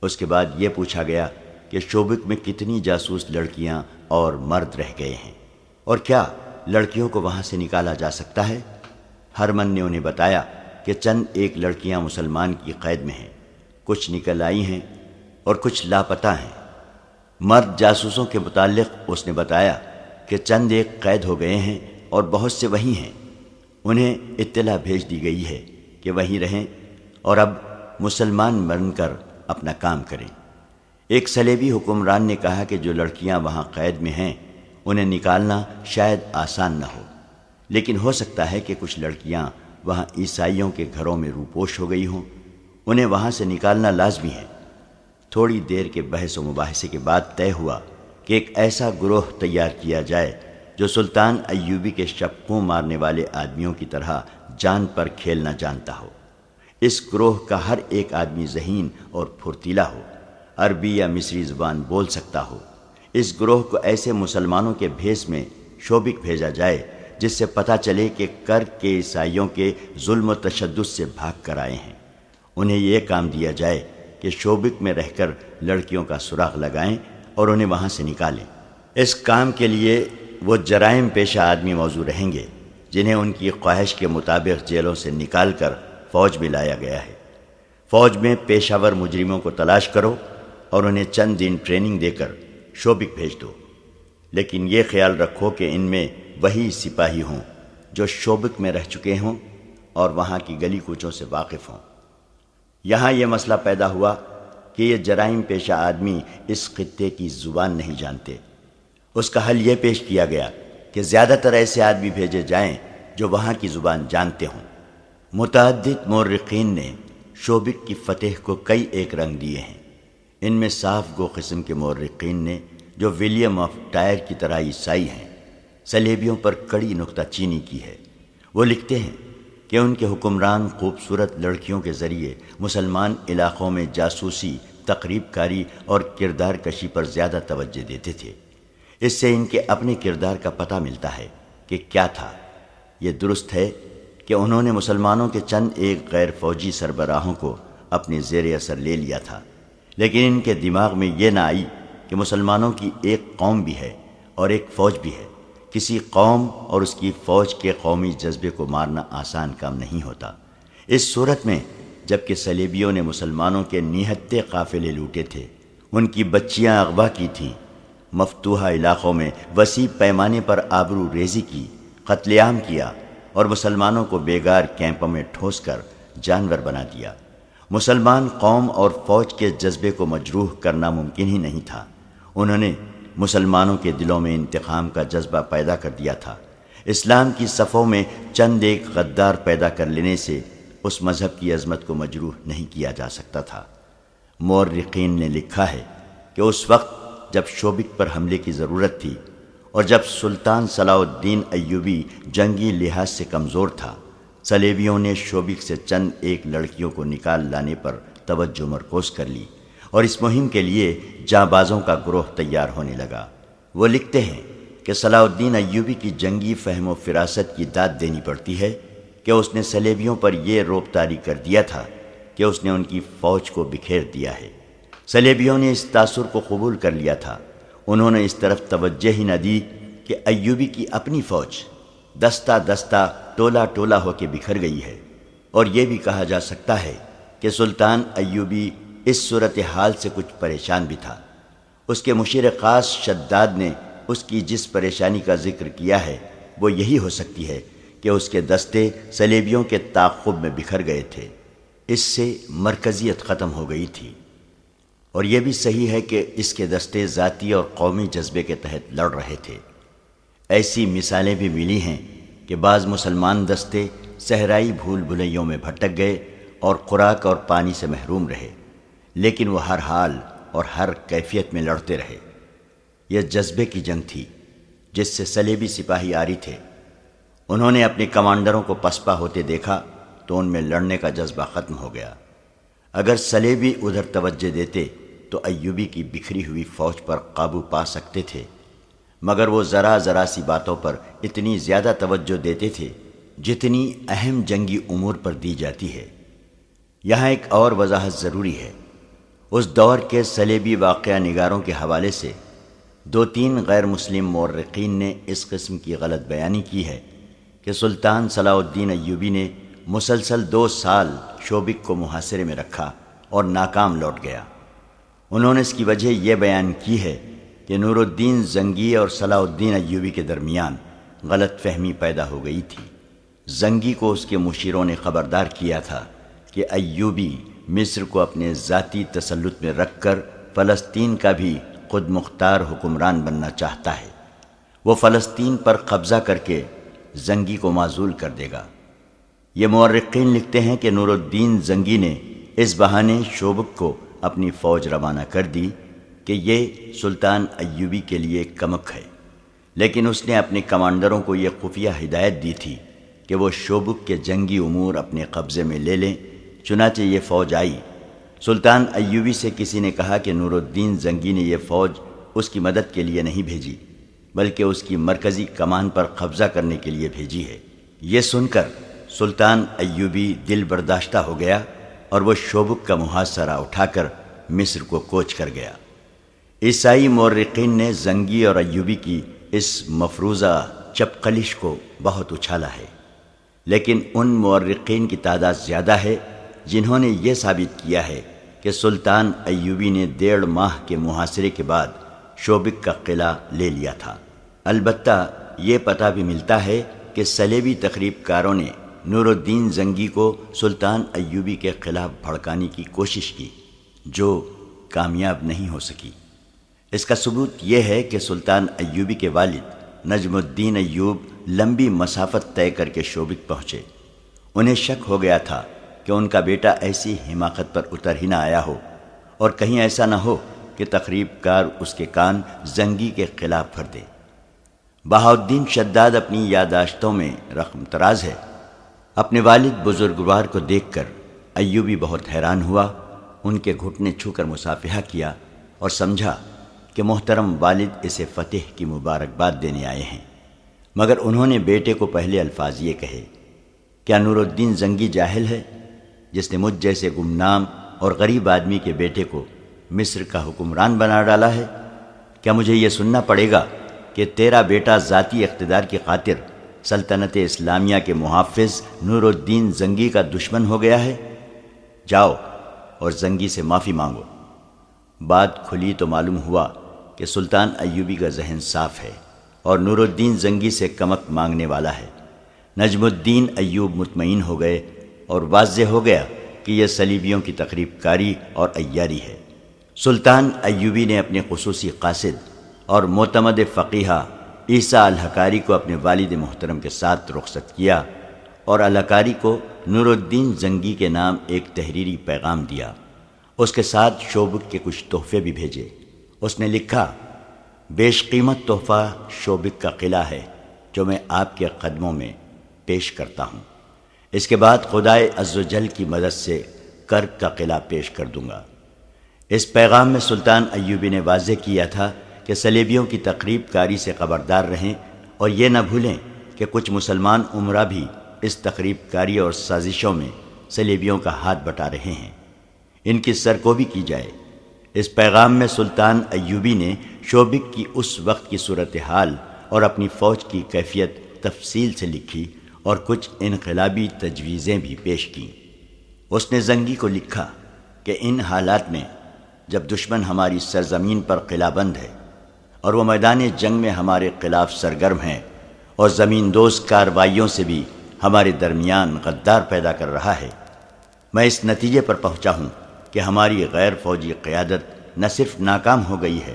اس کے بعد یہ پوچھا گیا کہ شوبک میں کتنی جاسوس لڑکیاں اور مرد رہ گئے ہیں اور کیا لڑکیوں کو وہاں سے نکالا جا سکتا ہے؟ ہرمن نے انہیں بتایا کہ چند ایک لڑکیاں مسلمان کی قید میں ہیں، کچھ نکل آئی ہیں اور کچھ لاپتہ ہیں۔ مرد جاسوسوں کے متعلق اس نے بتایا کہ چند ایک قید ہو گئے ہیں اور بہت سے وہیں ہیں۔ انہیں اطلاع بھیج دی گئی ہے کہ وہیں رہیں اور اب مسلمان بن کر اپنا کام کریں۔ ایک صلیبی حکمران نے کہا کہ جو لڑکیاں وہاں قید میں ہیں انہیں نکالنا شاید آسان نہ ہو، لیکن ہو سکتا ہے کہ کچھ لڑکیاں وہاں عیسائیوں کے گھروں میں روپوش ہو گئی ہوں، انہیں وہاں سے نکالنا لازمی ہے۔ تھوڑی دیر کے بحث و مباحثے کے بعد طے ہوا کہ ایک ایسا گروہ تیار کیا جائے جو سلطان ایوبی کے شپقوں مارنے والے آدمیوں کی طرح جان پر کھیلنا جانتا ہو۔ اس گروہ کا ہر ایک آدمی ذہین اور پھرتیلا ہو، عربی یا مصری زبان بول سکتا ہو۔ اس گروہ کو ایسے مسلمانوں کے بھیس میں شوبک بھیجا جائے جس سے پتہ چلے کہ کرک کے عیسائیوں کے ظلم و تشدد سے بھاگ کر آئے ہیں۔ انہیں یہ کام دیا جائے کہ شوبک میں رہ کر لڑکیوں کا سراغ لگائیں اور انہیں وہاں سے نکالیں۔ اس کام کے لیے وہ جرائم پیشہ آدمی موزوں رہیں گے جنہیں ان کی خواہش کے مطابق جیلوں سے نکال کر فوج میں لایا گیا ہے۔ فوج میں پیشہ ور مجرموں کو تلاش کرو اور انہیں چند دن ٹریننگ دے کر شوبک بھیج دو، لیکن یہ خیال رکھو کہ ان میں وہی سپاہی ہوں جو شوبک میں رہ چکے ہوں اور وہاں کی گلی کوچوں سے واقف ہوں۔ یہاں یہ مسئلہ پیدا ہوا کہ یہ جرائم پیشہ آدمی اس خطے کی زبان نہیں جانتے۔ اس کا حل یہ پیش کیا گیا کہ زیادہ تر ایسے آدمی بھیجے جائیں جو وہاں کی زبان جانتے ہوں۔ متعدد مورخین نے شوبک کی فتح کو کئی ایک رنگ دیے ہیں۔ ان میں صاف گو قسم کے مورخین نے جو ولیم آف ٹائر کی طرح عیسائی ہیں صلیبیوں پر کڑی نکتہ چینی کی ہے۔ وہ لکھتے ہیں کہ ان کے حکمران خوبصورت لڑکیوں کے ذریعے مسلمان علاقوں میں جاسوسی، تقریب کاری اور کردار کشی پر زیادہ توجہ دیتے تھے۔ اس سے ان کے اپنے کردار کا پتہ ملتا ہے کہ کیا تھا۔ یہ درست ہے کہ انہوں نے مسلمانوں کے چند ایک غیر فوجی سربراہوں کو اپنے زیر اثر لے لیا تھا، لیکن ان کے دماغ میں یہ نہ آئی کہ مسلمانوں کی ایک قوم بھی ہے اور ایک فوج بھی ہے۔ کسی قوم اور اس کی فوج کے قومی جذبے کو مارنا آسان کام نہیں ہوتا۔ اس صورت میں جب کہ صلیبیوں نے مسلمانوں کے نہتے قافلے لوٹے تھے، ان کی بچیاں اغوا کی تھیں، مفتوحہ علاقوں میں وسیع پیمانے پر آبرو ریزی کی، قتل عام کیا اور مسلمانوں کو بیگار کیمپوں میں ٹھوس کر جانور بنا دیا، مسلمان قوم اور فوج کے جذبے کو مجروح کرنا ممکن ہی نہیں تھا۔ انہوں نے مسلمانوں کے دلوں میں انتقام کا جذبہ پیدا کر دیا تھا۔ اسلام کی صفوں میں چند ایک غدار پیدا کر لینے سے اس مذہب کی عظمت کو مجروح نہیں کیا جا سکتا تھا۔ مورخین نے لکھا ہے کہ اس وقت جب شوبک پر حملے کی ضرورت تھی اور جب سلطان صلاح الدین ایوبی جنگی لحاظ سے کمزور تھا، صلیبیوں نے شوبک سے چند ایک لڑکیوں کو نکال لانے پر توجہ مرکوز کر لی اور اس مہم کے لیے جانبازوں کا گروہ تیار ہونے لگا۔ وہ لکھتے ہیں کہ صلاح الدین ایوبی کی جنگی فہم و فراست کی داد دینی پڑتی ہے کہ اس نے صلیبیوں پر یہ رعب طاری کر دیا تھا کہ اس نے ان کی فوج کو بکھیر دیا ہے۔ صلیبیوں نے اس تاثر کو قبول کر لیا تھا۔ انہوں نے اس طرف توجہ ہی نہ دی کہ ایوبی کی اپنی فوج دستہ دستہ ٹولہ ٹولہ ہو کے بکھر گئی ہے، اور یہ بھی کہا جا سکتا ہے کہ سلطان ایوبی اس صورتحال سے کچھ پریشان بھی تھا۔ اس کے مشیر خاص شداد نے اس کی جس پریشانی کا ذکر کیا ہے وہ یہی ہو سکتی ہے کہ اس کے دستے صلیبیوں کے تعاقب میں بکھر گئے تھے۔ اس سے مرکزیت ختم ہو گئی تھی، اور یہ بھی صحیح ہے کہ اس کے دستے ذاتی اور قومی جذبے کے تحت لڑ رہے تھے۔ ایسی مثالیں بھی ملی ہیں کہ بعض مسلمان دستے صحرائی بھول بھلیوں میں بھٹک گئے اور خوراک اور پانی سے محروم رہے، لیکن وہ ہر حال اور ہر کیفیت میں لڑتے رہے۔ یہ جذبے کی جنگ تھی جس سے صلیبی سپاہی آری تھے۔ انہوں نے اپنے کمانڈروں کو پسپا ہوتے دیکھا تو ان میں لڑنے کا جذبہ ختم ہو گیا۔ اگر صلیبی ادھر توجہ دیتے تو ایوبی کی بکھری ہوئی فوج پر قابو پا سکتے تھے، مگر وہ ذرا ذرا سی باتوں پر اتنی زیادہ توجہ دیتے تھے جتنی اہم جنگی امور پر دی جاتی ہے۔ یہاں ایک اور وضاحت ضروری ہے۔ اس دور کے صلیبی واقعہ نگاروں کے حوالے سے 2-3 غیر مسلم مورخین نے اس قسم کی غلط بیانی کی ہے کہ سلطان صلاح الدین ایوبی نے مسلسل 2 سال شوبک کو محاصرے میں رکھا اور ناکام لوٹ گیا۔ انہوں نے اس کی وجہ یہ بیان کی ہے کہ نور الدین زنگی اور صلاح الدین ایوبی کے درمیان غلط فہمی پیدا ہو گئی تھی۔ زنگی کو اس کے مشیروں نے خبردار کیا تھا کہ ایوبی مصر کو اپنے ذاتی تسلط میں رکھ کر فلسطین کا بھی خود مختار حکمران بننا چاہتا ہے۔ وہ فلسطین پر قبضہ کر کے زنگی کو معزول کر دے گا۔ یہ مورخین لکھتے ہیں کہ نور الدین زنگی نے اس بہانے شوبک کو اپنی فوج روانہ کر دی کہ یہ سلطان ایوبی کے لیے کمک ہے، لیکن اس نے اپنے کمانڈروں کو یہ خفیہ ہدایت دی تھی کہ وہ شوبک کے جنگی امور اپنے قبضے میں لے لیں۔ چنانچہ یہ فوج آئی۔ سلطان ایوبی سے کسی نے کہا کہ نور الدین زنگی نے یہ فوج اس کی مدد کے لیے نہیں بھیجی، بلکہ اس کی مرکزی کمان پر قبضہ کرنے کے لیے بھیجی ہے۔ یہ سن کر سلطان ایوبی دل برداشتہ ہو گیا اور وہ شوبک کا محاصرہ اٹھا کر مصر کو کوچ کر گیا۔ عیسائی مورخین نے زنگی اور ایوبی کی اس مفروضہ چپقلش کو بہت اچھالا ہے، لیکن ان مورخین کی تعداد زیادہ ہے جنہوں نے یہ ثابت کیا ہے کہ سلطان ایوبی نے 1.5 ماہ کے محاصرے کے بعد شوبک کا قلعہ لے لیا تھا۔ البتہ یہ پتہ بھی ملتا ہے کہ صلیبی تخریب کاروں نے نور الدین زنگی کو سلطان ایوبی کے خلاف بھڑکانے کی کوشش کی، جو کامیاب نہیں ہو سکی۔ اس کا ثبوت یہ ہے کہ سلطان ایوبی کے والد نجم الدین ایوب لمبی مسافت طے کر کے شوبک پہنچے۔ انہیں شک ہو گیا تھا کہ ان کا بیٹا ایسی حماقت پر اتر ہی نہ آیا ہو، اور کہیں ایسا نہ ہو کہ تخریب کار اس کے کان زنگی کے خلاف بھر دے۔ بہاؤالدین شداد اپنی یادداشتوں میں رقم تراز ہے۔ اپنے والد بزرگوار کو دیکھ کر ایوبی بہت حیران ہوا، ان کے گھٹنے چھو کر مصافحہ کیا اور سمجھا کہ محترم والد اسے فتح کی مبارکباد دینے آئے ہیں، مگر انہوں نے بیٹے کو پہلے الفاظ یہ کہے، کیا نور الدین زنگی جاہل ہے جس نے مجھ جیسے گمنام اور غریب آدمی کے بیٹے کو مصر کا حکمران بنا ڈالا ہے؟ کیا مجھے یہ سننا پڑے گا کہ تیرا بیٹا ذاتی اقتدار کی خاطر سلطنت اسلامیہ کے محافظ نور الدین زنگی کا دشمن ہو گیا ہے؟ جاؤ اور زنگی سے معافی مانگو۔ بات کھلی تو معلوم ہوا کہ سلطان ایوبی کا ذہن صاف ہے اور نور الدین زنگی سے کمک مانگنے والا ہے۔ نجم الدین ایوب مطمئن ہو گئے اور واضح ہو گیا کہ یہ صلیبیوں کی تخریب کاری اور عیاری ہے۔ سلطان ایوبی نے اپنے خصوصی قاصد اور معتمد فقیہ عیسیٰ الحکاری کو اپنے والد محترم کے ساتھ رخصت کیا اور الحکاری کو نور الدین زنگی کے نام ایک تحریری پیغام دیا۔ اس کے ساتھ شوبک کے کچھ تحفے بھی بھیجے۔ اس نے لکھا، بیش قیمت تحفہ شوبک کا قلعہ ہے جو میں آپ کے قدموں میں پیش کرتا ہوں۔ اس کے بعد خدائے عزوجل کی مدد سے کرک کا قلعہ پیش کر دوں گا۔ اس پیغام میں سلطان ایوبی نے واضح کیا تھا کہ صلیبیوں کی تخریب کاری سے خبردار رہیں اور یہ نہ بھولیں کہ کچھ مسلمان امراء بھی اس تخریب کاری اور سازشوں میں صلیبیوں کا ہاتھ بٹا رہے ہیں، ان کی سرکوبی کی جائے۔ اس پیغام میں سلطان ایوبی نے شوبک کی اس وقت کی صورتحال اور اپنی فوج کی کیفیت تفصیل سے لکھی اور کچھ انقلابی تجویزیں بھی پیش کیں۔ اس نے زنگی کو لکھا کہ ان حالات میں جب دشمن ہماری سرزمین پر قلعہ بند ہے اور وہ میدان جنگ میں ہمارے خلاف سرگرم ہیں اور زمین دوز کارروائیوں سے بھی ہمارے درمیان غدار پیدا کر رہا ہے، میں اس نتیجے پر پہنچا ہوں کہ ہماری غیر فوجی قیادت نہ صرف ناکام ہو گئی ہے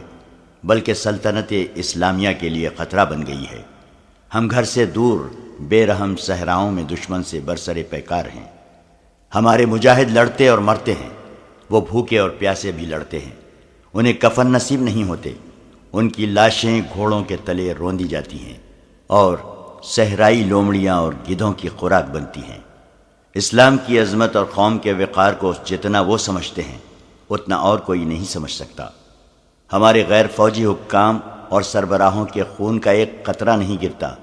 بلکہ سلطنت اسلامیہ کے لیے خطرہ بن گئی ہے۔ ہم گھر سے دور بے رحم صحراؤں میں دشمن سے برسر پیکار ہیں۔ ہمارے مجاہد لڑتے اور مرتے ہیں، وہ بھوکے اور پیاسے بھی لڑتے ہیں، انہیں کفن نصیب نہیں ہوتے، ان کی لاشیں گھوڑوں کے تلے روندی جاتی ہیں اور صحرائی لومڑیاں اور گدھوں کی خوراک بنتی ہیں۔ اسلام کی عظمت اور قوم کے وقار کو جتنا وہ سمجھتے ہیں اتنا اور کوئی نہیں سمجھ سکتا۔ ہمارے غیر فوجی حکام اور سربراہوں کے خون کا ایک قطرہ نہیں گرتا،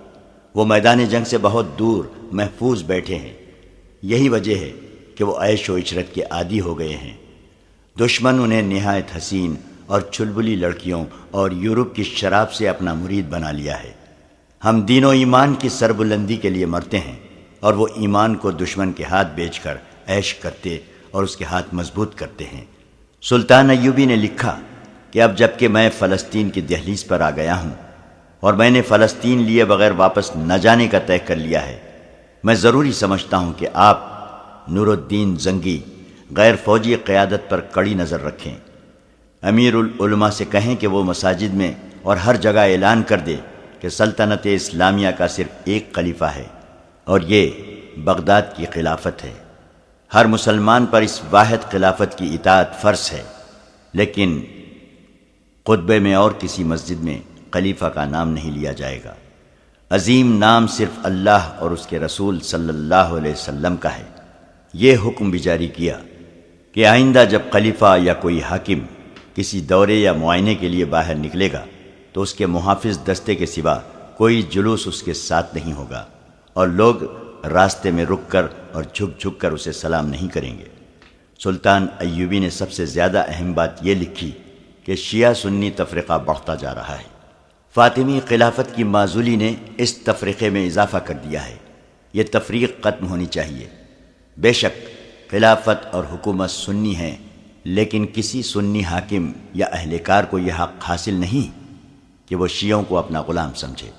وہ میدان جنگ سے بہت دور محفوظ بیٹھے ہیں۔ یہی وجہ ہے کہ وہ عیش و عشرت کے عادی ہو گئے ہیں۔ دشمن انہیں نہایت حسین اور چلبلی لڑکیوں اور یورپ کی شراب سے اپنا مرید بنا لیا ہے۔ ہم دین و ایمان کی سربلندی کے لیے مرتے ہیں اور وہ ایمان کو دشمن کے ہاتھ بیچ کر عیش کرتے اور اس کے ہاتھ مضبوط کرتے ہیں۔ سلطان ایوبی نے لکھا کہ اب جب کہ میں فلسطین کی دہلیز پر آ گیا ہوں اور میں نے فلسطین لیے بغیر واپس نہ جانے کا طے کر لیا ہے، میں ضروری سمجھتا ہوں کہ آپ نور الدین زنگی غیر فوجی قیادت پر کڑی نظر رکھیں۔ امیر العلماء سے کہیں کہ وہ مساجد میں اور ہر جگہ اعلان کر دے کہ سلطنت اسلامیہ کا صرف ایک خلیفہ ہے اور یہ بغداد کی خلافت ہے۔ ہر مسلمان پر اس واحد خلافت کی اطاعت فرض ہے، لیکن خطبے میں اور کسی مسجد میں خلیفہ کا نام نہیں لیا جائے گا۔ عظیم نام صرف اللہ اور اس کے رسول صلی اللہ علیہ وسلم کا ہے۔ یہ حکم بھی جاری کیا کہ آئندہ جب خلیفہ یا کوئی حاکم کسی دورے یا معائنے کے لیے باہر نکلے گا تو اس کے محافظ دستے کے سوا کوئی جلوس اس کے ساتھ نہیں ہوگا اور لوگ راستے میں رک کر اور جھک جھک کر اسے سلام نہیں کریں گے۔ سلطان ایوبی نے سب سے زیادہ اہم بات یہ لکھی کہ شیعہ سنی تفرقہ بڑھتا جا رہا ہے۔ فاطمی خلافت کی معزولی نے اس تفرقے میں اضافہ کر دیا ہے۔ یہ تفریق ختم ہونی چاہیے۔ بے شک خلافت اور حکومت سنی ہیں، لیکن کسی سنی حاکم یا اہلکار کو یہ حق حاصل نہیں کہ وہ شیعوں کو اپنا غلام سمجھے۔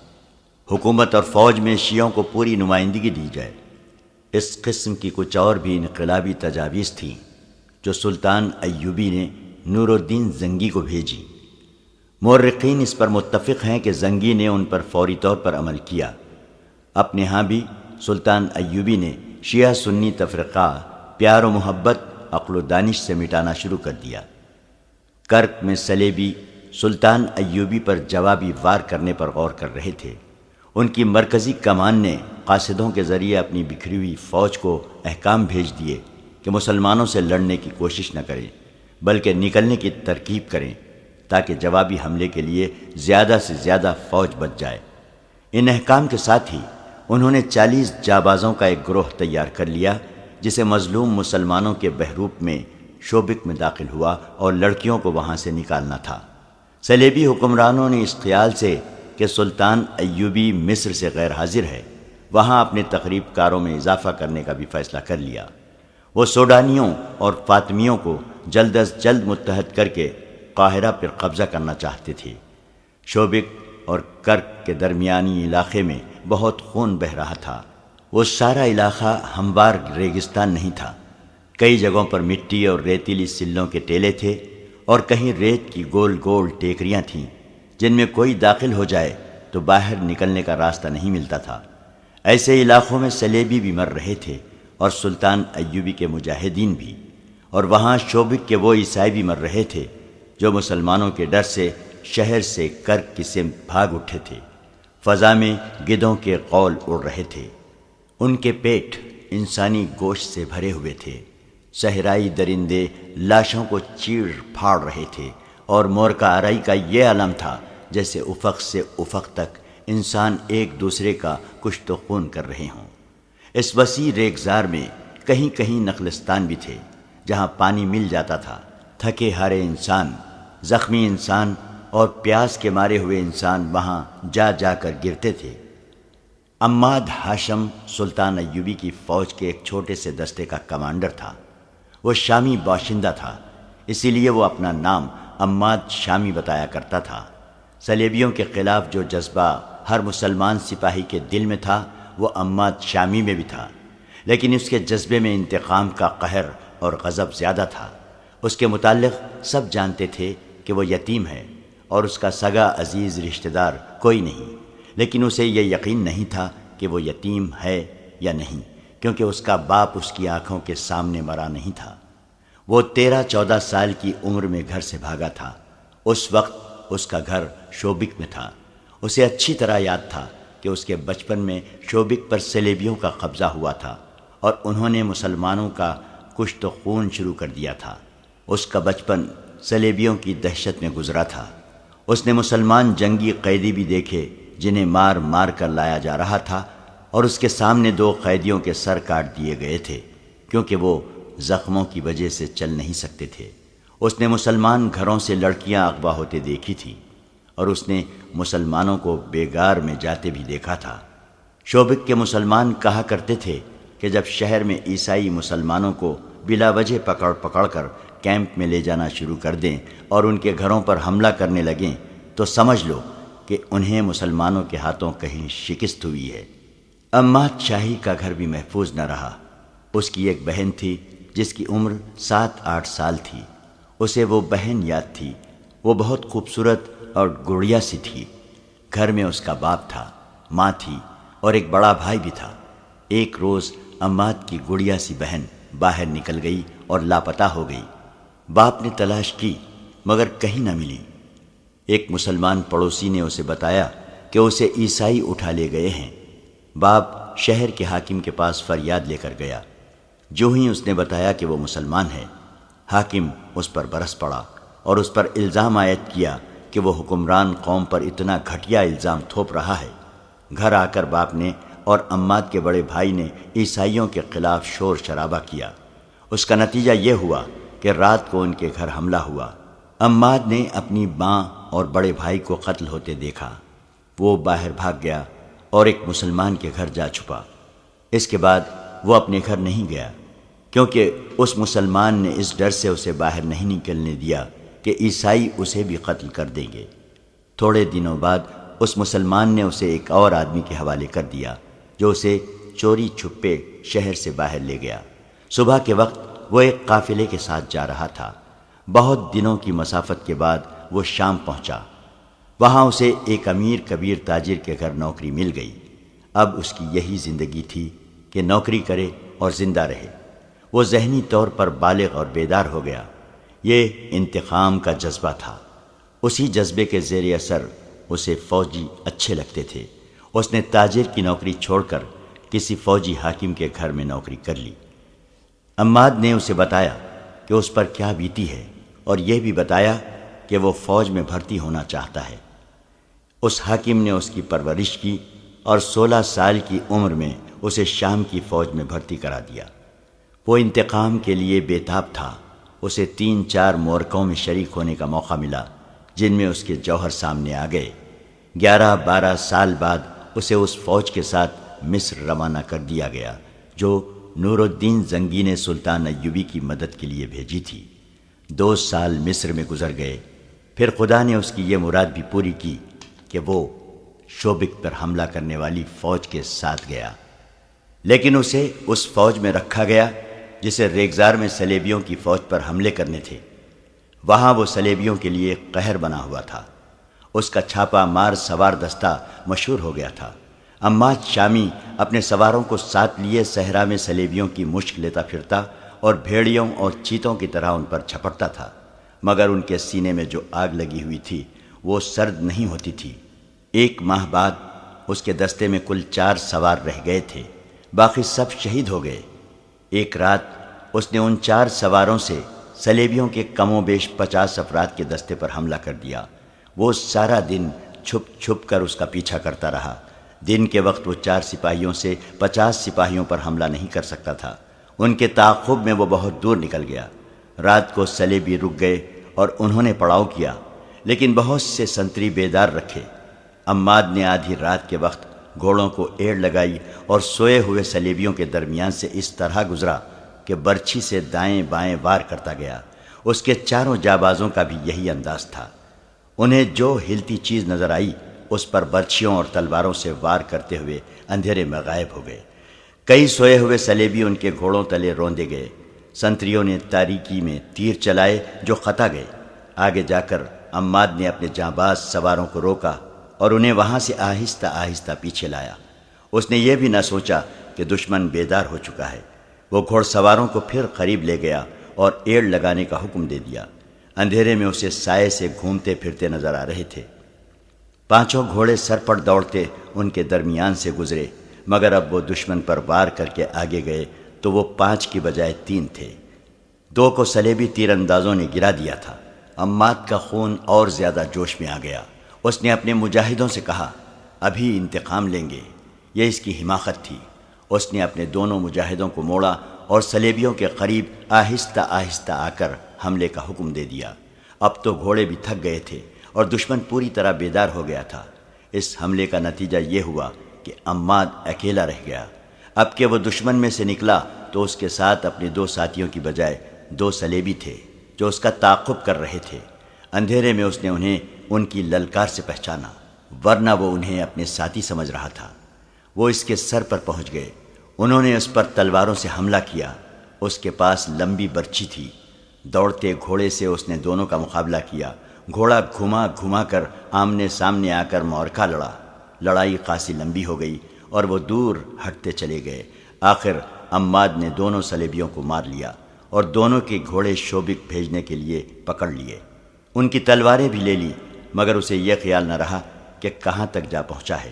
حکومت اور فوج میں شیعوں کو پوری نمائندگی دی جائے۔ اس قسم کی کچھ اور بھی انقلابی تجاویز تھیں جو سلطان ایوبی نے نور الدین زنگی کو بھیجی۔ مورخین اس پر متفق ہیں کہ زنگی نے ان پر فوری طور پر عمل کیا۔ اپنے ہاں بھی سلطان ایوبی نے شیعہ سنی تفرقہ پیار و محبت، عقل و دانش سے مٹانا شروع کر دیا۔ کرک میں سلیبی سلطان ایوبی پر جوابی وار کرنے پر غور کر رہے تھے۔ ان کی مرکزی کمان نے قاصدوں کے ذریعے اپنی بکھری ہوئی فوج کو احکام بھیج دیے کہ مسلمانوں سے لڑنے کی کوشش نہ کریں بلکہ نکلنے کی ترکیب کریں تاکہ جوابی حملے کے لیے زیادہ سے زیادہ فوج بچ جائے۔ ان احکام کے ساتھ ہی انہوں نے 40 جابازوں کا ایک گروہ تیار کر لیا جسے مظلوم مسلمانوں کے بحروپ میں شوبک میں داخل ہوا اور لڑکیوں کو وہاں سے نکالنا تھا۔ صلیبی حکمرانوں نے اس خیال سے کہ سلطان ایوبی مصر سے غیر حاضر ہے وہاں اپنے تقریب کاروں میں اضافہ کرنے کا بھی فیصلہ کر لیا۔ وہ سوڈانیوں اور فاطمیوں کو جلد از جلد متحد کر کے قاہرہ پر قبضہ کرنا چاہتے تھے۔ شوبک اور کرک کے درمیانی علاقے میں بہت خون بہہ رہا تھا۔ وہ سارا علاقہ ہموار ریگستان نہیں تھا۔ کئی جگہوں پر مٹی اور ریتیلی سلوں کے ٹیلے تھے اور کہیں ریت کی گول گول ٹیکریاں تھیں جن میں کوئی داخل ہو جائے تو باہر نکلنے کا راستہ نہیں ملتا تھا۔ ایسے علاقوں میں سلیبی بھی مر رہے تھے اور سلطان ایوبی کے مجاہدین بھی، اور وہاں شوبک کے وہ عیسائی بھی مر رہے تھے جو مسلمانوں کے ڈر سے شہر سے کرک کی سمت بھاگ اٹھے تھے۔ فضا میں گدھوں کے قول اڑ رہے تھے، ان کے پیٹ انسانی گوشت سے بھرے ہوئے تھے۔ صحرائی درندے لاشوں کو چیڑ پھاڑ رہے تھے اور مورکہ آرائی کا یہ عالم تھا جیسے افق سے افق تک انسان ایک دوسرے کا کشت و خون کر رہے ہوں۔ اس وسیع ریگزار میں کہیں کہیں نخلستان بھی تھے جہاں پانی مل جاتا تھا۔ تھکے ہارے انسان، زخمی انسان اور پیاس کے مارے ہوئے انسان وہاں جا جا کر گرتے تھے۔ عماد ہاشم سلطان ایوبی کی فوج کے ایک چھوٹے سے دستے کا کمانڈر تھا۔ وہ شامی باشندہ تھا، اسی لیے وہ اپنا نام عماد شامی بتایا کرتا تھا۔ صلیبیوں کے خلاف جو جذبہ ہر مسلمان سپاہی کے دل میں تھا وہ عماد شامی میں بھی تھا، لیکن اس کے جذبے میں انتقام کا قہر اور غضب زیادہ تھا۔ اس کے متعلق سب جانتے تھے کہ وہ یتیم ہے اور اس کا سگا عزیز رشتہ دار کوئی نہیں، لیکن اسے یہ یقین نہیں تھا کہ وہ یتیم ہے یا نہیں، کیونکہ اس کا باپ اس کی آنکھوں کے سامنے مرا نہیں تھا۔ وہ 13-14 سال کی عمر میں گھر سے بھاگا تھا۔ اس وقت اس کا گھر شوبک میں تھا۔ اسے اچھی طرح یاد تھا کہ اس کے بچپن میں شوبک پر صلیبیوں کا قبضہ ہوا تھا اور انہوں نے مسلمانوں کا کشت و خون شروع کر دیا تھا۔ اس کا بچپن صلیبیوں کی دہشت میں گزرا تھا۔ اس نے مسلمان جنگی قیدی بھی دیکھے جنہیں مار مار کر لایا جا رہا تھا، اور اس کے سامنے 2 قیدیوں کے سر کاٹ دیے گئے تھے کیونکہ وہ زخموں کی وجہ سے چل نہیں سکتے تھے۔ اس نے مسلمان گھروں سے لڑکیاں اغوا ہوتے دیکھی تھی اور اس نے مسلمانوں کو بیگار میں جاتے بھی دیکھا تھا۔ شوبک کے مسلمان کہا کرتے تھے کہ جب شہر میں عیسائی مسلمانوں کو بلا وجہ پکڑ پکڑ کر کیمپ میں لے جانا شروع کر دیں اور ان کے گھروں پر حملہ کرنے لگیں تو سمجھ لو کہ انہیں مسلمانوں کے ہاتھوں کہیں شکست ہوئی ہے۔ عماد شاہی کا گھر بھی محفوظ نہ رہا۔ اس کی ایک بہن تھی جس کی عمر 7-8 سال تھی۔ اسے وہ بہن یاد تھی۔ وہ بہت خوبصورت اور گڑیا سی تھی۔ گھر میں اس کا باپ تھا، ماں تھی اور ایک بڑا بھائی بھی تھا۔ ایک روز عماد کی گڑیا سی بہن باہر نکل گئی اور لاپتہ ہو گئی۔ باپ نے تلاش کی مگر کہیں نہ ملی۔ ایک مسلمان پڑوسی نے اسے بتایا کہ اسے عیسائی اٹھا لے گئے ہیں۔ باپ شہر کے حاکم کے پاس فریاد لے کر گیا۔ جو ہی اس نے بتایا کہ وہ مسلمان ہے، حاکم اس پر برس پڑا اور اس پر الزام عائد کیا کہ وہ حکمران قوم پر اتنا گھٹیا الزام تھوپ رہا ہے۔ گھر آ کر باپ نے اور عماد کے بڑے بھائی نے عیسائیوں کے خلاف شور شرابہ کیا۔ اس کا نتیجہ یہ ہوا کہ رات کو ان کے گھر حملہ ہوا۔ عماد نے اپنی ماں اور بڑے بھائی کو قتل ہوتے دیکھا۔ وہ باہر بھاگ گیا اور ایک مسلمان کے گھر جا چھپا۔ اس کے بعد وہ اپنے گھر نہیں گیا، کیونکہ اس مسلمان نے اس ڈر سے اسے باہر نہیں نکلنے دیا کہ عیسائی اسے بھی قتل کر دیں گے۔ تھوڑے دنوں بعد اس مسلمان نے اسے ایک اور آدمی کے حوالے کر دیا جو اسے چوری چھپے شہر سے باہر لے گیا۔ صبح کے وقت وہ ایک قافلے کے ساتھ جا رہا تھا۔ بہت دنوں کی مسافت کے بعد وہ شام پہنچا۔ وہاں اسے ایک امیر کبیر تاجر کے گھر نوکری مل گئی۔ اب اس کی یہی زندگی تھی کہ نوکری کرے اور زندہ رہے۔ وہ ذہنی طور پر بالغ اور بیدار ہو گیا۔ یہ انتقام کا جذبہ تھا۔ اسی جذبے کے زیر اثر اسے فوجی اچھے لگتے تھے۔ اس نے تاجر کی نوکری چھوڑ کر کسی فوجی حاکم کے گھر میں نوکری کر لی۔ عماد نے اسے بتایا کہ اس پر کیا بیتی ہے اور یہ بھی بتایا کہ وہ فوج میں بھرتی ہونا چاہتا ہے۔ اس حاکم نے اس کی پرورش کی اور 16 سال کی عمر میں اسے شام کی فوج میں بھرتی کرا دیا۔ وہ انتقام کے لیے بے تاب تھا۔ اسے 3-4 معرکوں میں شریک ہونے کا موقع ملا جن میں اس کے جوہر سامنے آ گئے۔ 11-12 سال بعد اسے اس فوج کے ساتھ مصر روانہ کر دیا گیا جو نور الدین زنگی نے سلطان ایوبی کی مدد کے لیے بھیجی تھی۔ 2 سال مصر میں گزر گئے۔ پھر خدا نے اس کی یہ مراد بھی پوری کی کہ وہ شوبک پر حملہ کرنے والی فوج کے ساتھ گیا، لیکن اسے اس فوج میں رکھا گیا جسے ریگزار میں صلیبیوں کی فوج پر حملے کرنے تھے۔ وہاں وہ صلیبیوں کے لیے قہر بنا ہوا تھا۔ اس کا چھاپا مار سوار دستہ مشہور ہو گیا تھا۔ عماد شامی اپنے سواروں کو ساتھ لیے صحرا میں صلیبیوں کی مشک لیتا پھرتا اور بھیڑیوں اور چیتوں کی طرح ان پر جھپٹتا تھا، مگر ان کے سینے میں جو آگ لگی ہوئی تھی وہ سرد نہیں ہوتی تھی۔ 1 ماہ بعد اس کے دستے میں کل 4 سوار رہ گئے تھے، باقی سب شہید ہو گئے۔ ایک رات اس نے ان 4 سواروں سے صلیبیوں کے کم و بیش 50 افراد کے دستے پر حملہ کر دیا۔ وہ سارا دن چھپ چھپ کر اس کا پیچھا کرتا رہا۔ دن کے وقت وہ 4 سپاہیوں سے 50 سپاہیوں پر حملہ نہیں کر سکتا تھا۔ ان کے تعاقب میں وہ بہت دور نکل گیا۔ رات کو صلیبی رک گئے اور انہوں نے پڑاؤ کیا، لیکن بہت سے سنتری بیدار رکھے۔ عماد نے آدھی رات کے وقت گھوڑوں کو ایڑ لگائی اور سوئے ہوئے صلیبیوں کے درمیان سے اس طرح گزرا کہ برچھی سے دائیں بائیں وار کرتا گیا۔ اس کے 4 جابازوں کا بھی یہی انداز تھا۔ انہیں جو ہلتی چیز نظر آئی اس پر برچھیوں اور تلواروں سے وار کرتے ہوئے اندھیرے میں غائب ہو گئے۔ کئی سوئے ہوئے صلیبی ان کے گھوڑوں تلے روندے گئے۔ سنتریوں نے تاریکی میں تیر چلائے جو خطا گئے۔ آگے جا کر عماد نے اپنے جانباز سواروں کو روکا اور انہیں وہاں سے آہستہ آہستہ پیچھے لایا۔ اس نے یہ بھی نہ سوچا کہ دشمن بیدار ہو چکا ہے۔ وہ گھوڑ سواروں کو پھر قریب لے گیا اور ایڑ لگانے کا حکم دے دیا۔ اندھیرے میں اسے سائے سے گھومتے پھرتے نظر آ رہے تھے۔ 5 گھوڑے سر پر دوڑتے ان کے درمیان سے گزرے، مگر اب وہ دشمن پر وار کر کے آگے گئے تو وہ 5 کی بجائے 3 تھے۔ 2 کو صلیبی تیر اندازوں نے گرا دیا تھا۔ عماد کا خون اور زیادہ جوش میں آ گیا۔ اس نے اپنے مجاہدوں سے کہا، ابھی انتقام لیں گے۔ یہ اس کی حماقت تھی۔ اس نے اپنے دونوں مجاہدوں کو موڑا اور صلیبیوں کے قریب آہستہ آہستہ آ کر حملے کا حکم دے دیا۔ اب تو گھوڑے بھی تھک گئے تھے اور دشمن پوری طرح بیدار ہو گیا تھا۔ اس حملے کا نتیجہ یہ ہوا کہ عماد اکیلا رہ گیا۔ اب کہ وہ دشمن میں سے نکلا تو اس کے ساتھ اپنے 2 ساتھیوں کی بجائے 2 صلیبی تھے جو اس کا تعاقب کر رہے تھے۔ اندھیرے میں اس نے انہیں ان کی للکار سے پہچانا، ورنہ وہ انہیں اپنے ساتھی سمجھ رہا تھا۔ وہ اس کے سر پر پہنچ گئے۔ انہوں نے اس پر تلواروں سے حملہ کیا۔ اس کے پاس لمبی برچھی تھی۔ دوڑتے گھوڑے سے اس نے دونوں کا مقابلہ کیا۔ گھوڑا گھما گھما کر آمنے سامنے آ کر معرکہ لڑا۔ لڑائی خاصی لمبی ہو گئی اور وہ دور ہٹتے چلے گئے۔ آخر عماد نے دونوں صلیبیوں کو مار لیا اور دونوں کے گھوڑے شوبک بھیجنے کے لیے پکڑ لیے۔ ان کی تلواریں بھی لے لی، مگر اسے یہ خیال نہ رہا کہ کہاں تک جا پہنچا ہے۔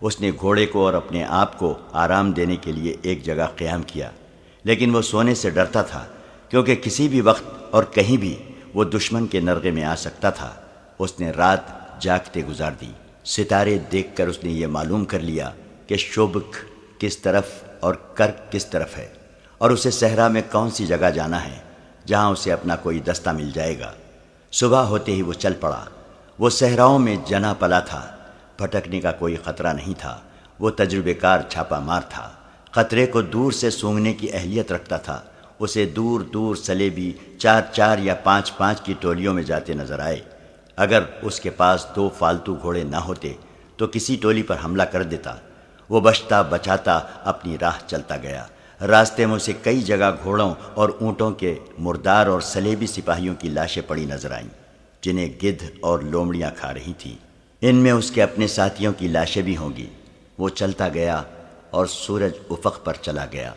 اس نے گھوڑے کو اور اپنے آپ کو آرام دینے کے لیے ایک جگہ قیام کیا، لیکن وہ سونے سے ڈرتا تھا، کیونکہ کسی بھی وقت اور کہیں بھی وہ دشمن کے نرغے میں آ سکتا تھا۔ اس نے رات جاگتے گزار دی۔ ستارے دیکھ کر اس نے یہ معلوم کر لیا کہ شوبک کس طرف اور کرک کس طرف ہے، اور اسے صحرا میں کون سی جگہ جانا ہے جہاں اسے اپنا کوئی دستہ مل جائے گا۔ صبح ہوتے ہی وہ چل پڑا۔ وہ صحراؤں میں جنا پلا تھا، بھٹکنے کا کوئی خطرہ نہیں تھا۔ وہ تجربے کار چھاپا مار تھا، خطرے کو دور سے سونگھنے کی اہلیت رکھتا تھا۔ اسے دور دور صلیبی 4 یا 5 کی ٹولیوں میں جاتے نظر آئے۔ اگر اس کے پاس 2 فالتو گھوڑے نہ ہوتے تو کسی ٹولی پر حملہ کر دیتا۔ وہ بچتا بچاتا اپنی راہ چلتا گیا۔ راستے میں اسے کئی جگہ گھوڑوں اور اونٹوں کے مردار اور صلیبی سپاہیوں کی لاشیں پڑی نظر آئیں، جنہیں گدھ اور لومڑیاں کھا رہی تھیں۔ ان میں اس کے اپنے ساتھیوں کی لاشیں بھی ہوں گی۔ وہ چلتا گیا اور سورج افق پر چلا گیا۔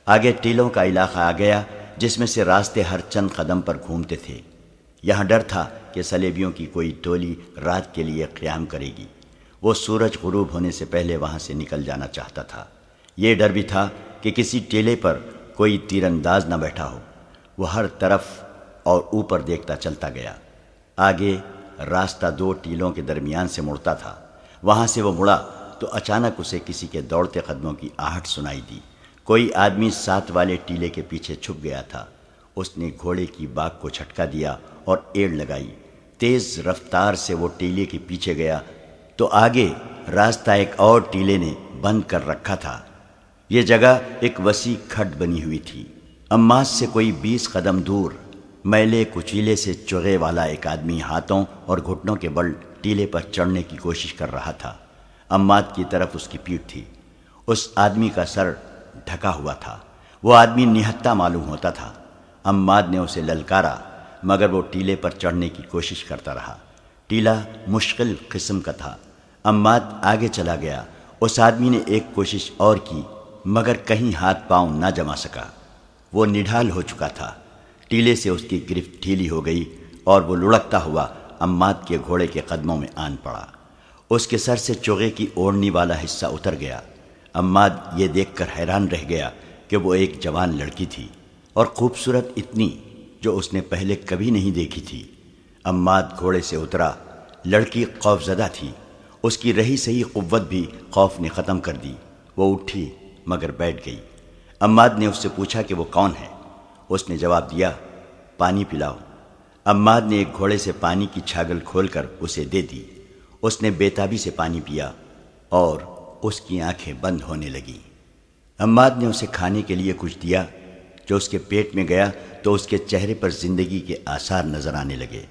آگے ٹیلوں کا علاقہ آ گیا، جس میں سے راستے ہر چند قدم پر گھومتے تھے۔ یہاں ڈر تھا کہ صلیبیوں کی کوئی ٹولی رات کے لیے قیام کرے گی۔ وہ سورج غروب ہونے سے پہلے وہاں سے نکل جانا چاہتا تھا۔ یہ ڈر بھی تھا کہ کسی ٹیلے پر کوئی تیر انداز نہ بیٹھا ہو۔ وہ ہر طرف اور اوپر دیکھتا چلتا گیا۔ آگے راستہ 2 ٹیلوں کے درمیان سے مڑتا تھا۔ وہاں سے وہ مڑا تو اچانک اسے کسی کے دوڑتے قدموں کی آہٹ سنائی دی۔ کوئی آدمی 7 والے ٹیلے کے پیچھے چھپ گیا تھا۔ اس نے گھوڑے کی باگ کو جھٹکا دیا اور ایڑ لگائی۔ تیز رفتار سے وہ ٹیلے کے پیچھے گیا تو آگے راستہ ایک اور ٹیلے نے بند کر رکھا تھا۔ یہ جگہ ایک وسیع کھڈ بنی ہوئی تھی۔ عماد سے کوئی 20 قدم دور میلے کچیلے سے چغے والا ایک آدمی ہاتھوں اور گھٹنوں کے بل ٹیلے پر چڑھنے کی کوشش کر رہا تھا۔ عماد کی طرف اس کی پیٹھ تھی۔ اس آدمی کا سر ڈھکا ہوا تھا۔ وہ آدمی نہتہ معلوم ہوتا تھا۔ عماد نے اسے للکارا، مگر وہ ٹیلے پر چڑھنے کی کوشش کرتا رہا۔ ٹیلا مشکل قسم کا تھا۔ عماد آگے چلا گیا۔ اس آدمی نے ایک کوشش اور کی، مگر کہیں ہاتھ پاؤں نہ جما سکا۔ وہ نڈھال ہو چکا تھا۔ ٹیلے سے اس کی گرفت ڈھیلی ہو گئی اور وہ لڑکتا ہوا عماد کے گھوڑے کے قدموں میں آن پڑا۔ اس کے سر سے چوغے کی اوڑھنی والا حصہ اتر گیا۔ عماد یہ دیکھ کر حیران رہ گیا کہ وہ ایک جوان لڑکی تھی، اور خوبصورت اتنی جو اس نے پہلے کبھی نہیں دیکھی تھی۔ عماد گھوڑے سے اترا۔ لڑکی خوفزدہ تھی۔ اس کی رہی سہی قوت بھی خوف نے ختم کر دی۔ وہ اٹھی مگر بیٹھ گئی۔ عماد نے اس سے پوچھا کہ وہ کون ہے۔ اس نے جواب دیا، پانی پلاؤ۔ عماد نے ایک گھوڑے سے پانی کی چھاگل کھول کر اسے دے دی۔ اس نے بےتابی سے پانی پیا اور اس کی آنکھیں بند ہونے لگیں۔ عماد نے اسے کھانے کے لیے کچھ دیا۔ جو اس کے پیٹ میں گیا تو اس کے چہرے پر زندگی کے آثار نظر آنے لگے۔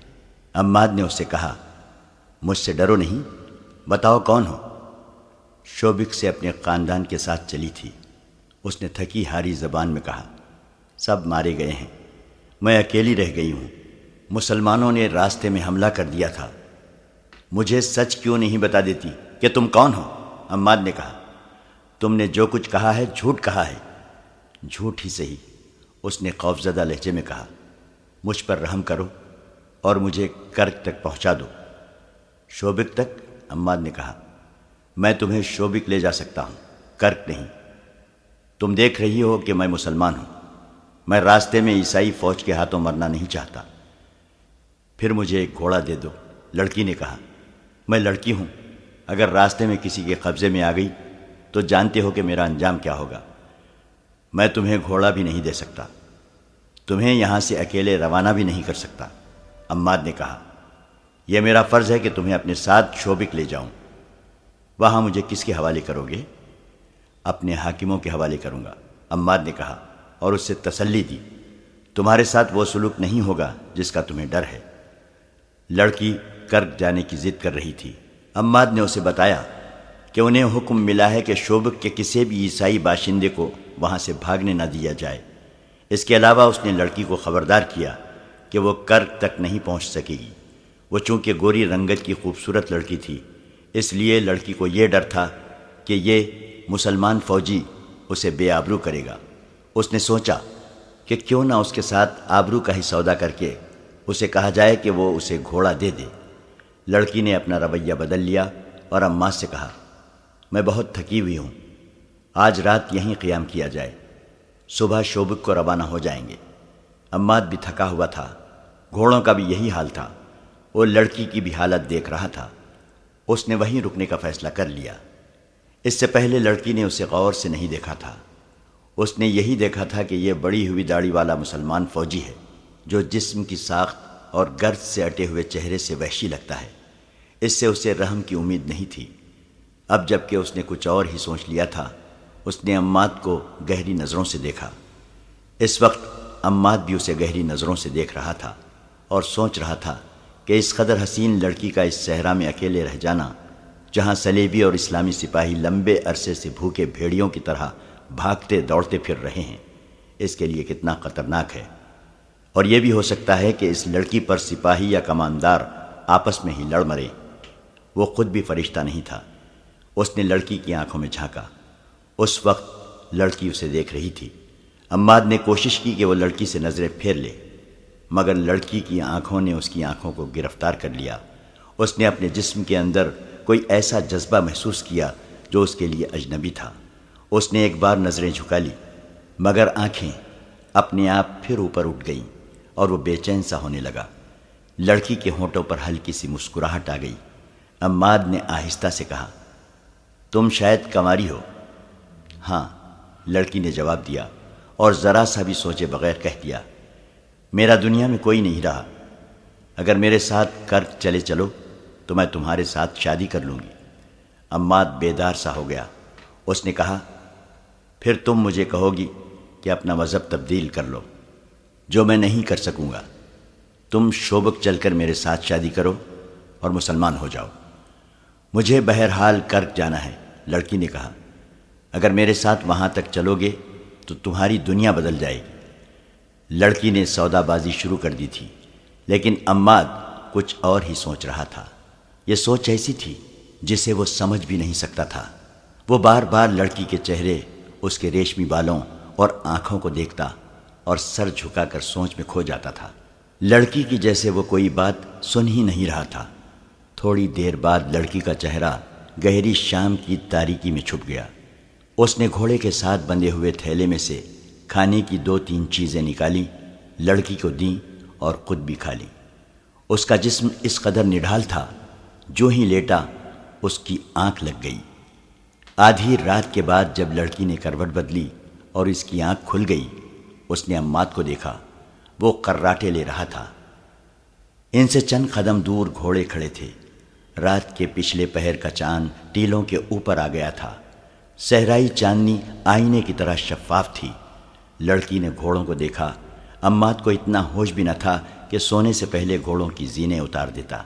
عماد نے اس سے کہا، مجھ سے ڈرو نہیں، بتاؤ کون ہو؟ شوبک سے اپنے خاندان کے ساتھ چلی تھی۔ اس نے تھکی ہاری زبان میں کہا، سب مارے گئے ہیں، میں اکیلی رہ گئی ہوں۔ مسلمانوں نے راستے میں حملہ کر دیا تھا۔ مجھے سچ کیوں نہیں بتا دیتی کہ تم کون ہو؟ عماد نے کہا، تم نے جو کچھ کہا ہے جھوٹ کہا ہے۔ جھوٹ ہی صحیح، اس نے خوفزدہ لہجے میں کہا، مجھ پر رحم کرو اور مجھے کرک تک پہنچا دو۔ شوبک تک؟ عماد نے کہا، میں تمہیں شوبک لے جا سکتا ہوں، کرک نہیں۔ تم دیکھ رہی ہو کہ میں مسلمان ہوں۔ میں راستے میں عیسائی فوج کے ہاتھوں مرنا نہیں چاہتا۔ پھر مجھے ایک گھوڑا دے دو۔ لڑکی نے کہا، میں لڑکی ہوں، اگر راستے میں کسی کے قبضے میں آ گئی تو جانتے ہو کہ میرا انجام کیا ہوگا۔ میں تمہیں گھوڑا بھی نہیں دے سکتا، تمہیں یہاں سے اکیلے روانہ بھی نہیں کر سکتا۔ عماد نے کہا، یہ میرا فرض ہے کہ تمہیں اپنے ساتھ شوبک لے جاؤں۔ وہاں مجھے کس کے حوالے کرو گے؟ اپنے حاکموں کے حوالے کروں گا، عماد نے کہا، اور اس سے تسلی دی، تمہارے ساتھ وہ سلوک نہیں ہوگا جس کا تمہیں ڈر ہے۔ لڑکی کرک جانے کی ضد کر رہی تھی۔ عماد نے اسے بتایا کہ انہیں حکم ملا ہے کہ شوبک کے کسی بھی عیسائی باشندے کو وہاں سے بھاگنے نہ دیا جائے۔ اس کے علاوہ اس نے لڑکی کو خبردار کیا کہ وہ کرک تک نہیں پہنچ سکے گی۔ وہ چونکہ گوری رنگت کی خوبصورت لڑکی تھی، اس لیے لڑکی کو یہ ڈر تھا کہ یہ مسلمان فوجی اسے بے آبرو کرے گا۔ اس نے سوچا کہ کیوں نہ اس کے ساتھ آبرو کا ہی سودا کر کے اسے کہا جائے کہ وہ اسے گھوڑا دے دے۔ لڑکی نے اپنا رویہ بدل لیا اور عماد سے کہا، میں بہت تھکی ہوئی ہوں، آج رات یہیں قیام کیا جائے، صبح شوبک کو روانہ ہو جائیں گے۔ عماد بھی تھکا ہوا تھا، گھوڑوں کا بھی یہی حال تھا، وہ لڑکی کی بھی حالت دیکھ رہا تھا۔ اس نے وہیں رکنے کا فیصلہ کر لیا۔ اس سے پہلے لڑکی نے اسے غور سے نہیں دیکھا تھا۔ اس نے یہی دیکھا تھا کہ یہ بڑی ہوئی داڑھی والا مسلمان فوجی ہے جو جسم کی ساخت اور گرد سے اٹے ہوئے چہرے سے وحشی لگتا ہے۔ اس سے اسے رحم کی امید نہیں تھی۔ اب جب کہ اس نے کچھ اور ہی سوچ لیا تھا، اس نے عماد کو گہری نظروں سے دیکھا۔ اس وقت عماد بھی اسے گہری نظروں سے دیکھ رہا تھا اور سوچ رہا تھا کہ اس قدر حسین لڑکی کا اس صحرا میں اکیلے رہ جانا، جہاں صلیبی اور اسلامی سپاہی لمبے عرصے سے بھوکے بھیڑیوں کی طرح بھاگتے دوڑتے پھر رہے ہیں، اس کے لیے کتنا خطرناک ہے۔ اور یہ بھی ہو سکتا ہے کہ اس لڑکی پر سپاہی یا کماندار آپس میں ہی لڑ مرے۔ وہ خود بھی فرشتہ نہیں تھا۔ اس نے لڑکی کی آنکھوں میں جھانکا۔ اس وقت لڑکی اسے دیکھ رہی تھی۔ عماد نے کوشش کی کہ وہ لڑکی سے نظریں پھیر لے، مگر لڑکی کی آنکھوں نے اس کی آنکھوں کو گرفتار کر لیا۔ اس نے اپنے جسم کے اندر کوئی ایسا جذبہ محسوس کیا جو اس کے لیے اجنبی تھا۔ اس نے ایک بار نظریں جھکا لی، مگر آنکھیں اپنے آپ پھر اوپر اٹھ گئیں اور وہ بے چین سا ہونے لگا۔ لڑکی کے ہونٹوں پر ہلکی سی مسکراہٹ آ گئی۔ عماد نے آہستہ سے کہا، تم شاید کنواری ہو؟ ہاں، لڑکی نے جواب دیا اور ذرا سا بھی سوچے بغیر کہہ دیا، میرا دنیا میں کوئی نہیں رہا، اگر میرے ساتھ کرک چلے چلو تو میں تمہارے ساتھ شادی کر لوں گی۔ عماد بیدار سا ہو گیا۔ اس نے کہا، پھر تم مجھے کہو گی کہ اپنا مذہب تبدیل کر لو، جو میں نہیں کر سکوں گا۔ تم شوبک چل کر میرے ساتھ شادی کرو اور مسلمان ہو جاؤ۔ مجھے بہرحال کرک جانا ہے، لڑکی نے کہا۔ اگر میرے ساتھ وہاں تک چلو گے تو تمہاری دنیا بدل جائے گی۔ لڑکی نے سودا بازی شروع کر دی تھی، لیکن عماد کچھ اور ہی سوچ رہا تھا۔ یہ سوچ ایسی تھی جسے وہ سمجھ بھی نہیں سکتا تھا۔ وہ بار بار لڑکی کے چہرے، اس کے ریشمی بالوں اور آنکھوں کو دیکھتا اور سر جھکا کر سوچ میں کھو جاتا تھا۔ لڑکی کی جیسے وہ کوئی بات سن ہی نہیں رہا تھا۔ تھوڑی دیر بعد لڑکی کا چہرہ گہری شام کی تاریکی میں چھپ گیا۔ اس نے گھوڑے کے ساتھ بندھے ہوئے تھیلے میں سے کھانے کی 2-3 چیزیں نکالی، لڑکی کو دیں اور خود بھی کھا لی۔ اس کا جسم اس قدر نڈھال تھا، جو ہی لیٹا اس کی آنکھ لگ گئی۔ آدھی رات کے بعد جب لڑکی نے کروٹ بدلی اور اس کی آنکھ کھل گئی، اس نے عماد کو دیکھا۔ وہ قراٹے لے رہا تھا۔ ان سے چند قدم دور گھوڑے کھڑے تھے۔ رات کے پچھلے پہر کا چاند ٹیلوں کے اوپر آ گیا تھا۔ صحرائی چاندنی آئینے کی طرح شفاف تھی۔ لڑکی نے گھوڑوں کو دیکھا۔ عماد کو اتنا ہوش بھی نہ تھا کہ سونے سے پہلے گھوڑوں کی زینیں اتار دیتا۔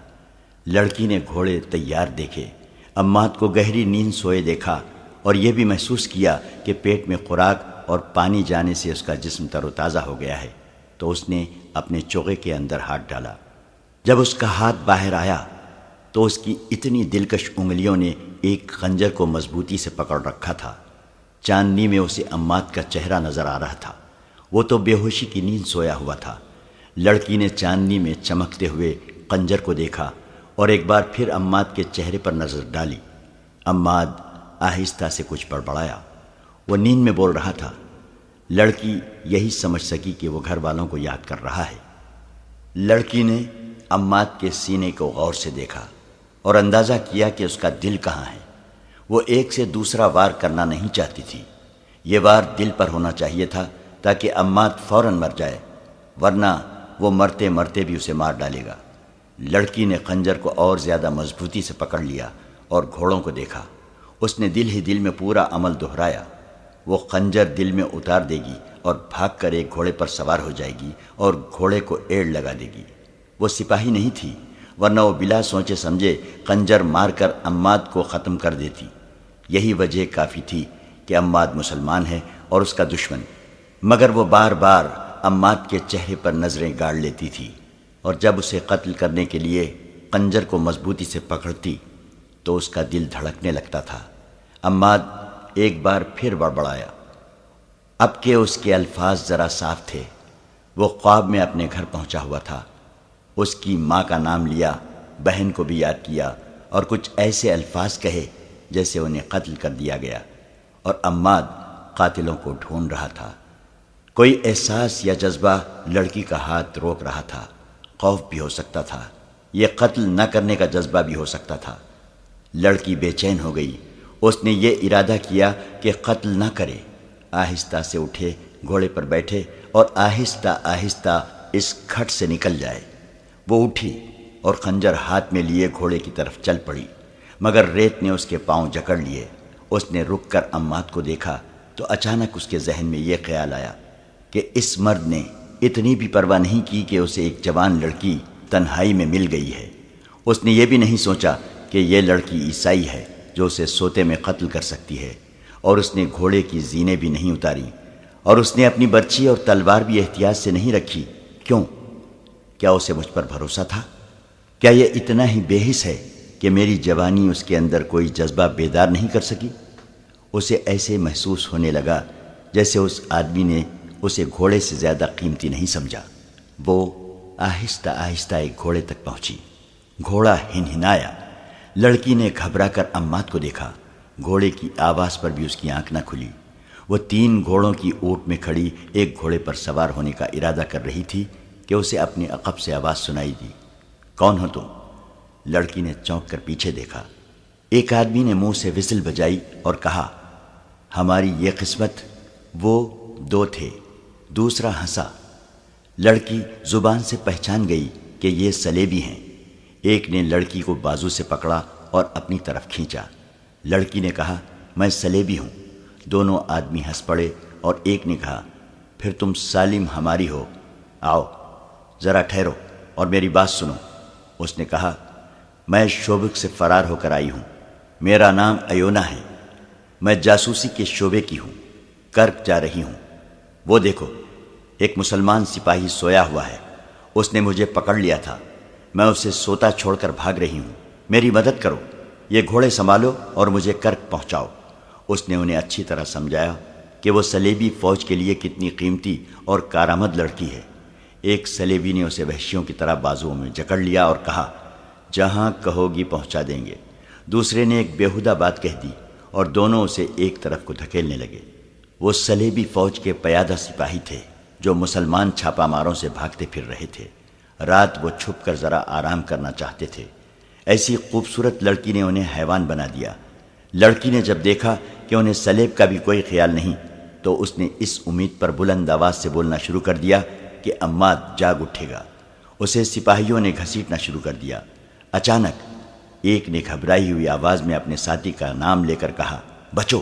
لڑکی نے گھوڑے تیار دیکھے۔ عماد کو گہری نیند سوئے دیکھا اور یہ بھی محسوس کیا کہ پیٹ میں خوراک اور پانی جانے سے اس کا جسم تر و تازہ ہو گیا ہے، تو اس نے اپنے چوغے کے اندر ہاتھ ڈالا۔ جب اس کا ہاتھ باہر آیا تو اس کی اتنی دلکش انگلیوں نے ایک خنجر کو مضبوطی سے پکڑ رکھا تھا۔ چاندنی میں اسے عماد کا چہرہ نظر آ رہا تھا۔ وہ تو بے ہوشی کی نیند سویا ہوا تھا۔ لڑکی نے چاندنی میں چمکتے ہوئے خنجر کو دیکھا اور ایک بار پھر عماد کے چہرے پر نظر ڈالی۔ عماد آہستہ سے کچھ بڑبڑایا۔ وہ نیند میں بول رہا تھا۔ لڑکی یہی سمجھ سکی کہ وہ گھر والوں کو یاد کر رہا ہے۔ لڑکی نے عماد کے سینے کو غور سے دیکھا اور اندازہ کیا کہ اس کا دل کہاں ہے۔ وہ ایک سے دوسرا وار کرنا نہیں چاہتی تھی۔ یہ وار دل پر ہونا چاہیے تھا تاکہ عماد فوراً مر جائے، ورنہ وہ مرتے مرتے بھی اسے مار ڈالے گا۔ لڑکی نے خنجر کو اور زیادہ مضبوطی سے پکڑ لیا اور گھوڑوں کو دیکھا۔ اس نے دل ہی دل میں پورا عمل دہرایا۔ وہ خنجر دل میں اتار دے گی اور بھاگ کر ایک گھوڑے پر سوار ہو جائے گی اور گھوڑے کو ایڑ لگا دے گی۔ وہ سپاہی نہیں تھی، ورنہ وہ بلا سوچے سمجھے خنجر مار کر عماد کو ختم کر دیتی۔ یہی وجہ کافی تھی کہ عماد مسلمان ہے اور اس کا دشمن، مگر وہ بار بار عماد کے چہرے پر نظریں گاڑ لیتی تھی، اور جب اسے قتل کرنے کے لیے خنجر کو مضبوطی سے پکڑتی تو اس کا دل دھڑکنے لگتا تھا۔ عماد ایک بار پھر بڑبڑایا، اب کہ اس کے الفاظ ذرا صاف تھے۔ وہ خواب میں اپنے گھر پہنچا ہوا تھا، اس کی ماں کا نام لیا، بہن کو بھی یاد کیا اور کچھ ایسے الفاظ کہے جیسے انہیں قتل کر دیا گیا، اور عماد قاتلوں کو ڈھونڈ رہا تھا۔ کوئی احساس یا جذبہ لڑکی کا ہاتھ روک رہا تھا۔ خوف بھی ہو سکتا تھا، یہ قتل نہ کرنے کا جذبہ بھی ہو سکتا تھا۔ لڑکی بے چین ہو گئی، اس نے یہ ارادہ کیا کہ قتل نہ کرے۔ آہستہ سے اٹھے، گھوڑے پر بیٹھے اور آہستہ آہستہ اس کھٹ سے نکل جائے۔ وہ اٹھی اور خنجر ہاتھ میں لیے گھوڑے کی طرف چل پڑی، مگر ریت نے اس کے پاؤں جکڑ لیے۔ اس نے رک کر عماد کو دیکھا تو اچانک اس کے ذہن میں یہ خیال آیا کہ اس مرد نے اتنی بھی پرواہ نہیں کی کہ اسے ایک جوان لڑکی تنہائی میں مل گئی ہے۔ اس نے یہ بھی نہیں سوچا کہ یہ لڑکی عیسائی ہے جو اسے سوتے میں قتل کر سکتی ہے، اور اس نے گھوڑے کی زینیں بھی نہیں اتاری، اور اس نے اپنی برچی اور تلوار بھی احتیاط سے نہیں رکھی۔ کیوں؟ کیا اسے مجھ پر بھروسہ تھا؟ کیا یہ اتنا ہی بے حس ہے کہ میری جوانی اس کے اندر کوئی جذبہ بیدار نہیں کر سکی؟ اسے ایسے محسوس ہونے لگا جیسے اس آدمی نے اسے گھوڑے سے زیادہ قیمتی نہیں سمجھا۔ وہ آہستہ آہستہ ایک گھوڑے تک پہنچی۔ گھوڑا ہنہنایا۔ لڑکی نے گھبرا کر عماد کو دیکھا۔ گھوڑے کی آواز پر بھی اس کی آنکھ نہ کھلی۔ وہ 3 گھوڑوں کی اونٹ میں کھڑی ایک گھوڑے پر سوار ہونے کا ارادہ کر رہی تھی کہ اسے اپنے عقب سے آواز سنائی دی، کون ہو تم؟ لڑکی نے چونک کر پیچھے دیکھا۔ ایک آدمی نے منہ سے وسل بجائی اور کہا، ہماری یہ قسمت۔ وہ 2 تھے، دوسرا ہنسا۔ لڑکی زبان سے پہچان گئی کہ یہ سلیبی ہیں۔ ایک نے لڑکی کو بازو سے پکڑا اور اپنی طرف کھینچا۔ لڑکی نے کہا، میں سلیبی ہوں۔ دونوں آدمی ہنس پڑے اور ایک نے کہا، پھر تم سالم ہماری ہو، آؤ ذرا ٹھہرو اور میری بات سنو۔ اس نے کہا، میں شوبک سے فرار ہو کر آئی ہوں، میرا نام ایونا ہے، میں جاسوسی کے شعبے کی ہوں، کرک جا رہی ہوں۔ وہ دیکھو، ایک مسلمان سپاہی سویا ہوا ہے، اس نے مجھے پکڑ لیا تھا، میں اسے سوتا چھوڑ کر بھاگ رہی ہوں، میری مدد کرو، یہ گھوڑے سنبھالو اور مجھے کرک پہنچاؤ۔ اس نے انہیں اچھی طرح سمجھایا کہ وہ سلیبی فوج کے لیے کتنی قیمتی اور کارآمد لڑکی ہے۔ ایک سلیبی نے اسے وحشیوں کی طرح بازوؤں میں جکڑ لیا اور کہا، جہاں کہو گی پہنچا دیں گے۔ دوسرے نے ایک بیہودہ بات کہہ دی اور دونوں اسے ایک طرف کو دھکیلنے لگے۔ وہ سلیبی فوج کے پیادہ سپاہی تھے جو مسلمان چھاپا ماروں سے بھاگتے پھر رہے تھے۔ رات وہ چھپ کر ذرا آرام کرنا چاہتے تھے۔ ایسی خوبصورت لڑکی نے انہیں حیوان بنا دیا۔ لڑکی نے جب دیکھا کہ انہیں سلیب کا بھی کوئی خیال نہیں تو اس نے اس امید پر بلند آواز سے بولنا شروع کر دیا کہ عماد جاگ اٹھے گا۔ اسے سپاہیوں نے گھسیٹنا شروع کر دیا۔ اچانک ایک نے گھبرائی ہوئی آواز میں اپنے ساتھی کا نام لے کر کہا، بچو،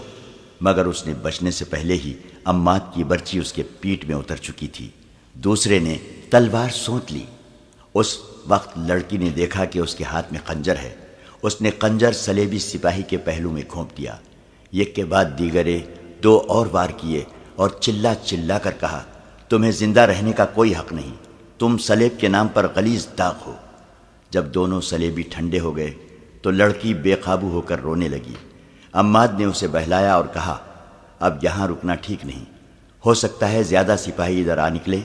مگر اس نے بچنے سے پہلے ہی عماد کی برچی اس کے پیٹھ میں اتر چکی تھی۔ دوسرے نے تلوار سونت لی۔ اس وقت لڑکی نے دیکھا کہ اس کے ہاتھ میں خنجر ہے۔ اس نے خنجر سلیبی سپاہی کے پہلو میں گھونپ دیا۔ ایک کے بعد دیگرے 2 اور وار کیے اور چلا چلا کر کہا، تمہیں زندہ رہنے کا کوئی حق نہیں، تم سلیب کے نام پر غلیظ داغ ہو۔ جب دونوں سلیبی ٹھنڈے ہو گئے تو لڑکی بے قابو ہو کر رونے لگی۔ عماد نے اسے بہلایا اور کہا، اب یہاں رکنا ٹھیک نہیں، ہو سکتا ہے زیادہ سپاہی ادھر آ نکلے،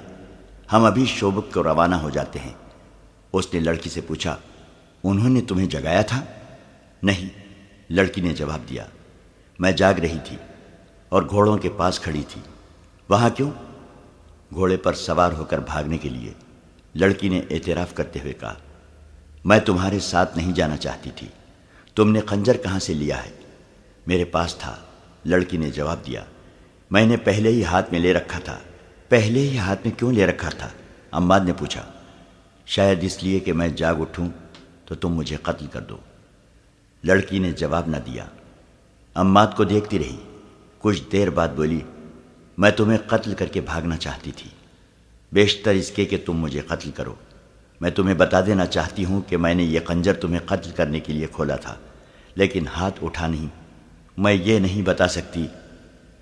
ہم ابھی شوبک کو روانہ ہو جاتے ہیں۔ اس نے لڑکی سے پوچھا، انہوں نے تمہیں جگایا تھا؟ نہیں، لڑکی نے جواب دیا، میں جاگ رہی تھی اور گھوڑوں کے پاس کھڑی تھی۔ وہاں کیوں؟ گھوڑے پر سوار ہو کر بھاگنے کے لیے، لڑکی نے اعتراف کرتے ہوئے کہا، میں تمہارے ساتھ نہیں جانا چاہتی تھی۔ تم نے خنجر کہاں سے لیا ہے؟ میرے پاس تھا، لڑکی نے جواب دیا، میں نے پہلے ہی ہاتھ میں لے رکھا تھا۔ پہلے ہی ہاتھ میں کیوں لے رکھا تھا؟ عماد نے پوچھا۔ شاید اس لیے کہ میں جاگ اٹھوں تو تم مجھے قتل کر دو۔ لڑکی نے جواب نہ دیا، عماد کو دیکھتی رہی۔ کچھ دیر بعد بولی، میں تمہیں قتل کر کے بھاگنا چاہتی تھی، بیشتر اس کے کہ تم مجھے قتل کرو۔ میں تمہیں بتا دینا چاہتی ہوں کہ میں نے یہ خنجر تمہیں قتل کرنے کے لیے کھولا تھا، لیکن ہاتھ اٹھا نہیں۔ میں یہ نہیں بتا سکتی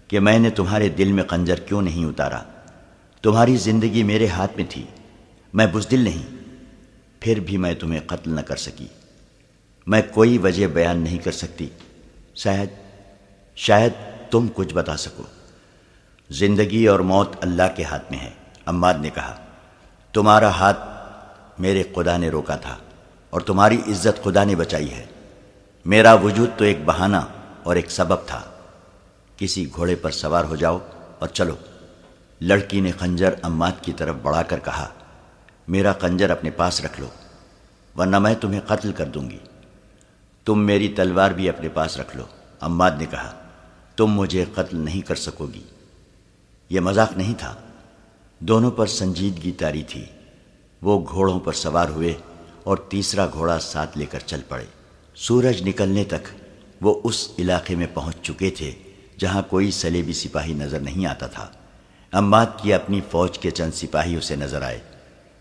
کہ میں نے تمہارے دل میں خنجر کیوں نہیں اتارا۔ تمہاری زندگی میرے ہاتھ میں تھی، میں بزدل نہیں، پھر بھی میں تمہیں قتل نہ کر سکی۔ میں کوئی وجہ بیان نہیں کر سکتی، شاید تم کچھ بتا سکو۔ زندگی اور موت اللہ کے ہاتھ میں ہے، عماد نے کہا۔ تمہارا ہاتھ میرے خدا نے روکا تھا اور تمہاری عزت خدا نے بچائی ہے۔ میرا وجود تو ایک بہانہ اور ایک سبب تھا۔ کسی گھوڑے پر سوار ہو جاؤ اور چلو۔ لڑکی نے خنجر عماد کی طرف بڑھا کر کہا، میرا خنجر اپنے پاس رکھ لو ورنہ میں تمہیں قتل کر دوں گی۔ تم میری تلوار بھی اپنے پاس رکھ لو، عماد نے کہا۔ تم مجھے قتل نہیں کر سکو گی۔ یہ مذاق نہیں تھا، دونوں پر سنجیدگی طاری تھی۔ وہ گھوڑوں پر سوار ہوئے اور تیسرا گھوڑا ساتھ لے کر چل پڑے۔ سورج نکلنے تک وہ اس علاقے میں پہنچ چکے تھے جہاں کوئی صلیبی سپاہی نظر نہیں آتا تھا۔ عماد کی اپنی فوج کے چند سپاہی اسے نظر آئے،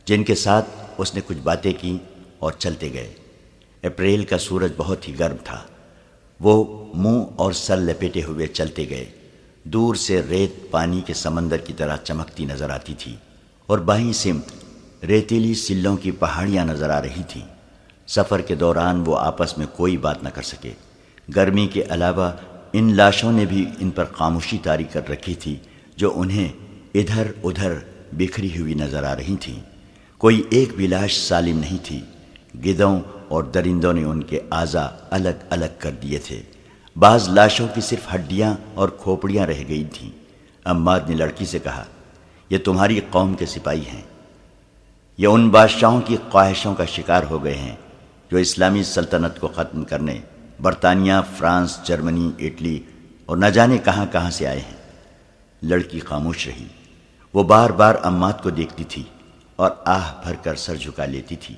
جن کے ساتھ اس نے کچھ باتیں کی اور چلتے گئے۔ اپریل کا سورج بہت ہی گرم تھا۔ وہ منہ اور سر لپیٹے ہوئے چلتے گئے۔ دور سے ریت پانی کے سمندر کی طرح چمکتی نظر آتی تھی اور بائیں سمت ریتیلی سلوں کی پہاڑیاں نظر آ رہی تھیں۔ سفر کے دوران وہ آپس میں کوئی بات نہ کر سکے۔ گرمی کے علاوہ ان لاشوں نے بھی ان پر خاموشی طاری کر رکھی تھی جو انہیں ادھر ادھر بکھری ہوئی نظر آ رہی تھیں۔ کوئی ایک بھی لاش سالم نہیں تھی۔ گدھوں اور درندوں نے ان کے اعضاء الگ الگ کر دیے تھے۔ بعض لاشوں کی صرف ہڈیاں اور کھوپڑیاں رہ گئی تھیں۔ عماد نے لڑکی سے کہا، یہ تمہاری قوم کے سپاہی ہیں۔ یہ ان بادشاہوں کی خواہشوں کا شکار ہو گئے ہیں جو اسلامی سلطنت کو ختم کرنے برطانیہ، فرانس، جرمنی، اٹلی اور نہ جانے کہاں کہاں سے آئے ہیں۔ لڑکی خاموش رہی۔ وہ بار بار عماد کو دیکھتی تھی اور آہ بھر کر سر جھکا لیتی تھی۔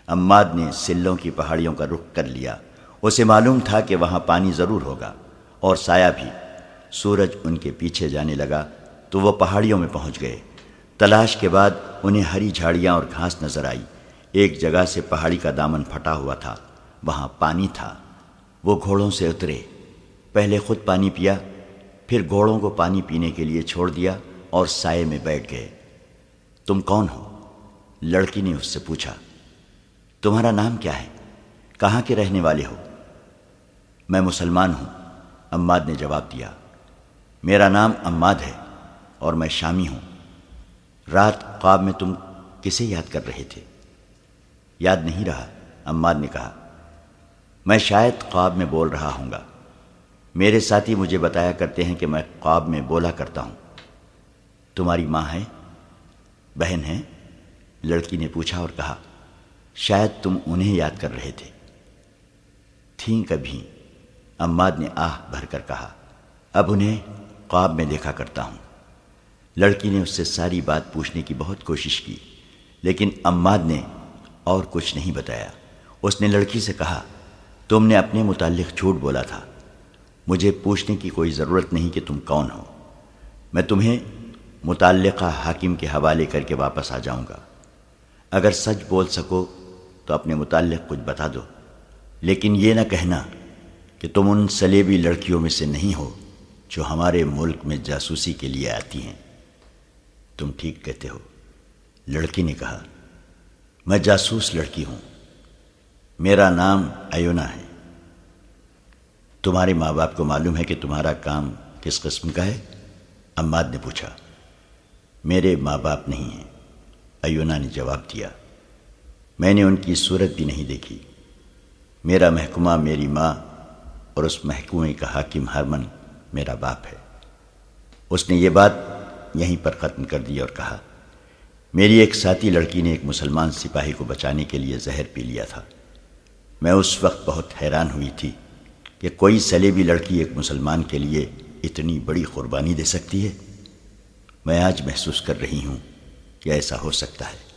عماد نے سلوں کی پہاڑیوں کا رخ کر لیا۔ اسے معلوم تھا کہ وہاں پانی ضرور ہوگا اور سایہ بھی۔ سورج ان کے پیچھے جانے لگا تو وہ پہاڑیوں میں پہنچ گئے۔ تلاش کے بعد انہیں ہری جھاڑیاں اور گھاس نظر آئی۔ ایک جگہ سے پہاڑی کا دامن پھٹا ہوا تھا، وہاں پانی تھا۔ وہ گھوڑوں سے اترے، پہلے خود پانی پیا، پھر گھوڑوں کو پانی پینے کے لیے چھوڑ دیا اور سائے میں بیٹھ گئے۔ تم کون ہو؟ لڑکی نے اس سے پوچھا۔ تمہارا نام کیا ہے؟ کہاں کے رہنے والے ہو؟ میں مسلمان ہوں، عماد نے جواب دیا۔ میرا نام عماد ہے اور میں شامی ہوں۔ رات خواب میں تم کسے یاد کر رہے تھے؟ یاد نہیں رہا، عماد نے کہا۔ میں شاید خواب میں بول رہا ہوں گا۔ میرے ساتھی مجھے بتایا کرتے ہیں کہ میں خواب میں بولا کرتا ہوں۔ تمہاری ماں ہے، بہن ہے؟ لڑکی نے پوچھا اور کہا، شاید تم انہیں یاد کر رہے تھے۔ تھیں کبھی، عماد نے آہ بھر کر کہا۔ اب انہیں خواب میں دیکھا کرتا ہوں۔ لڑکی نے اس سے ساری بات پوچھنے کی بہت کوشش کی، لیکن عماد نے اور کچھ نہیں بتایا۔ اس نے لڑکی سے کہا، تم نے اپنے متعلق جھوٹ بولا تھا۔ مجھے پوچھنے کی کوئی ضرورت نہیں کہ تم کون ہو۔ میں تمہیں متعلقہ حاکم کے حوالے کر کے واپس آ جاؤں گا۔ اگر سچ بول سکو تو اپنے متعلق کچھ بتا دو، لیکن یہ نہ کہنا کہ تم ان صلیبی لڑکیوں میں سے نہیں ہو جو ہمارے ملک میں جاسوسی کے لیے آتی ہیں۔ تم ٹھیک کہتے ہو، لڑکی نے کہا۔ میں جاسوس لڑکی ہوں۔ میرا نام ایونا ہے۔ تمہارے ماں باپ کو معلوم ہے کہ تمہارا کام کس قسم کا ہے؟ عماد نے پوچھا۔ میرے ماں باپ نہیں ہیں، ایونا نے جواب دیا۔ میں نے ان کی صورت بھی نہیں دیکھی۔ میرا محکمہ میری ماں اور اس محکومے کا حاکم ہرمن میرا باپ ہے۔ اس نے یہ بات یہیں پر ختم کر دی اور کہا، میری ایک ساتھی لڑکی نے ایک مسلمان سپاہی کو بچانے کے لیے زہر پی لیا تھا۔ میں اس وقت بہت حیران ہوئی تھی کہ کوئی صلیبی لڑکی ایک مسلمان کے لیے اتنی بڑی قربانی دے سکتی ہے۔ میں آج محسوس کر رہی ہوں کہ ایسا ہو سکتا ہے۔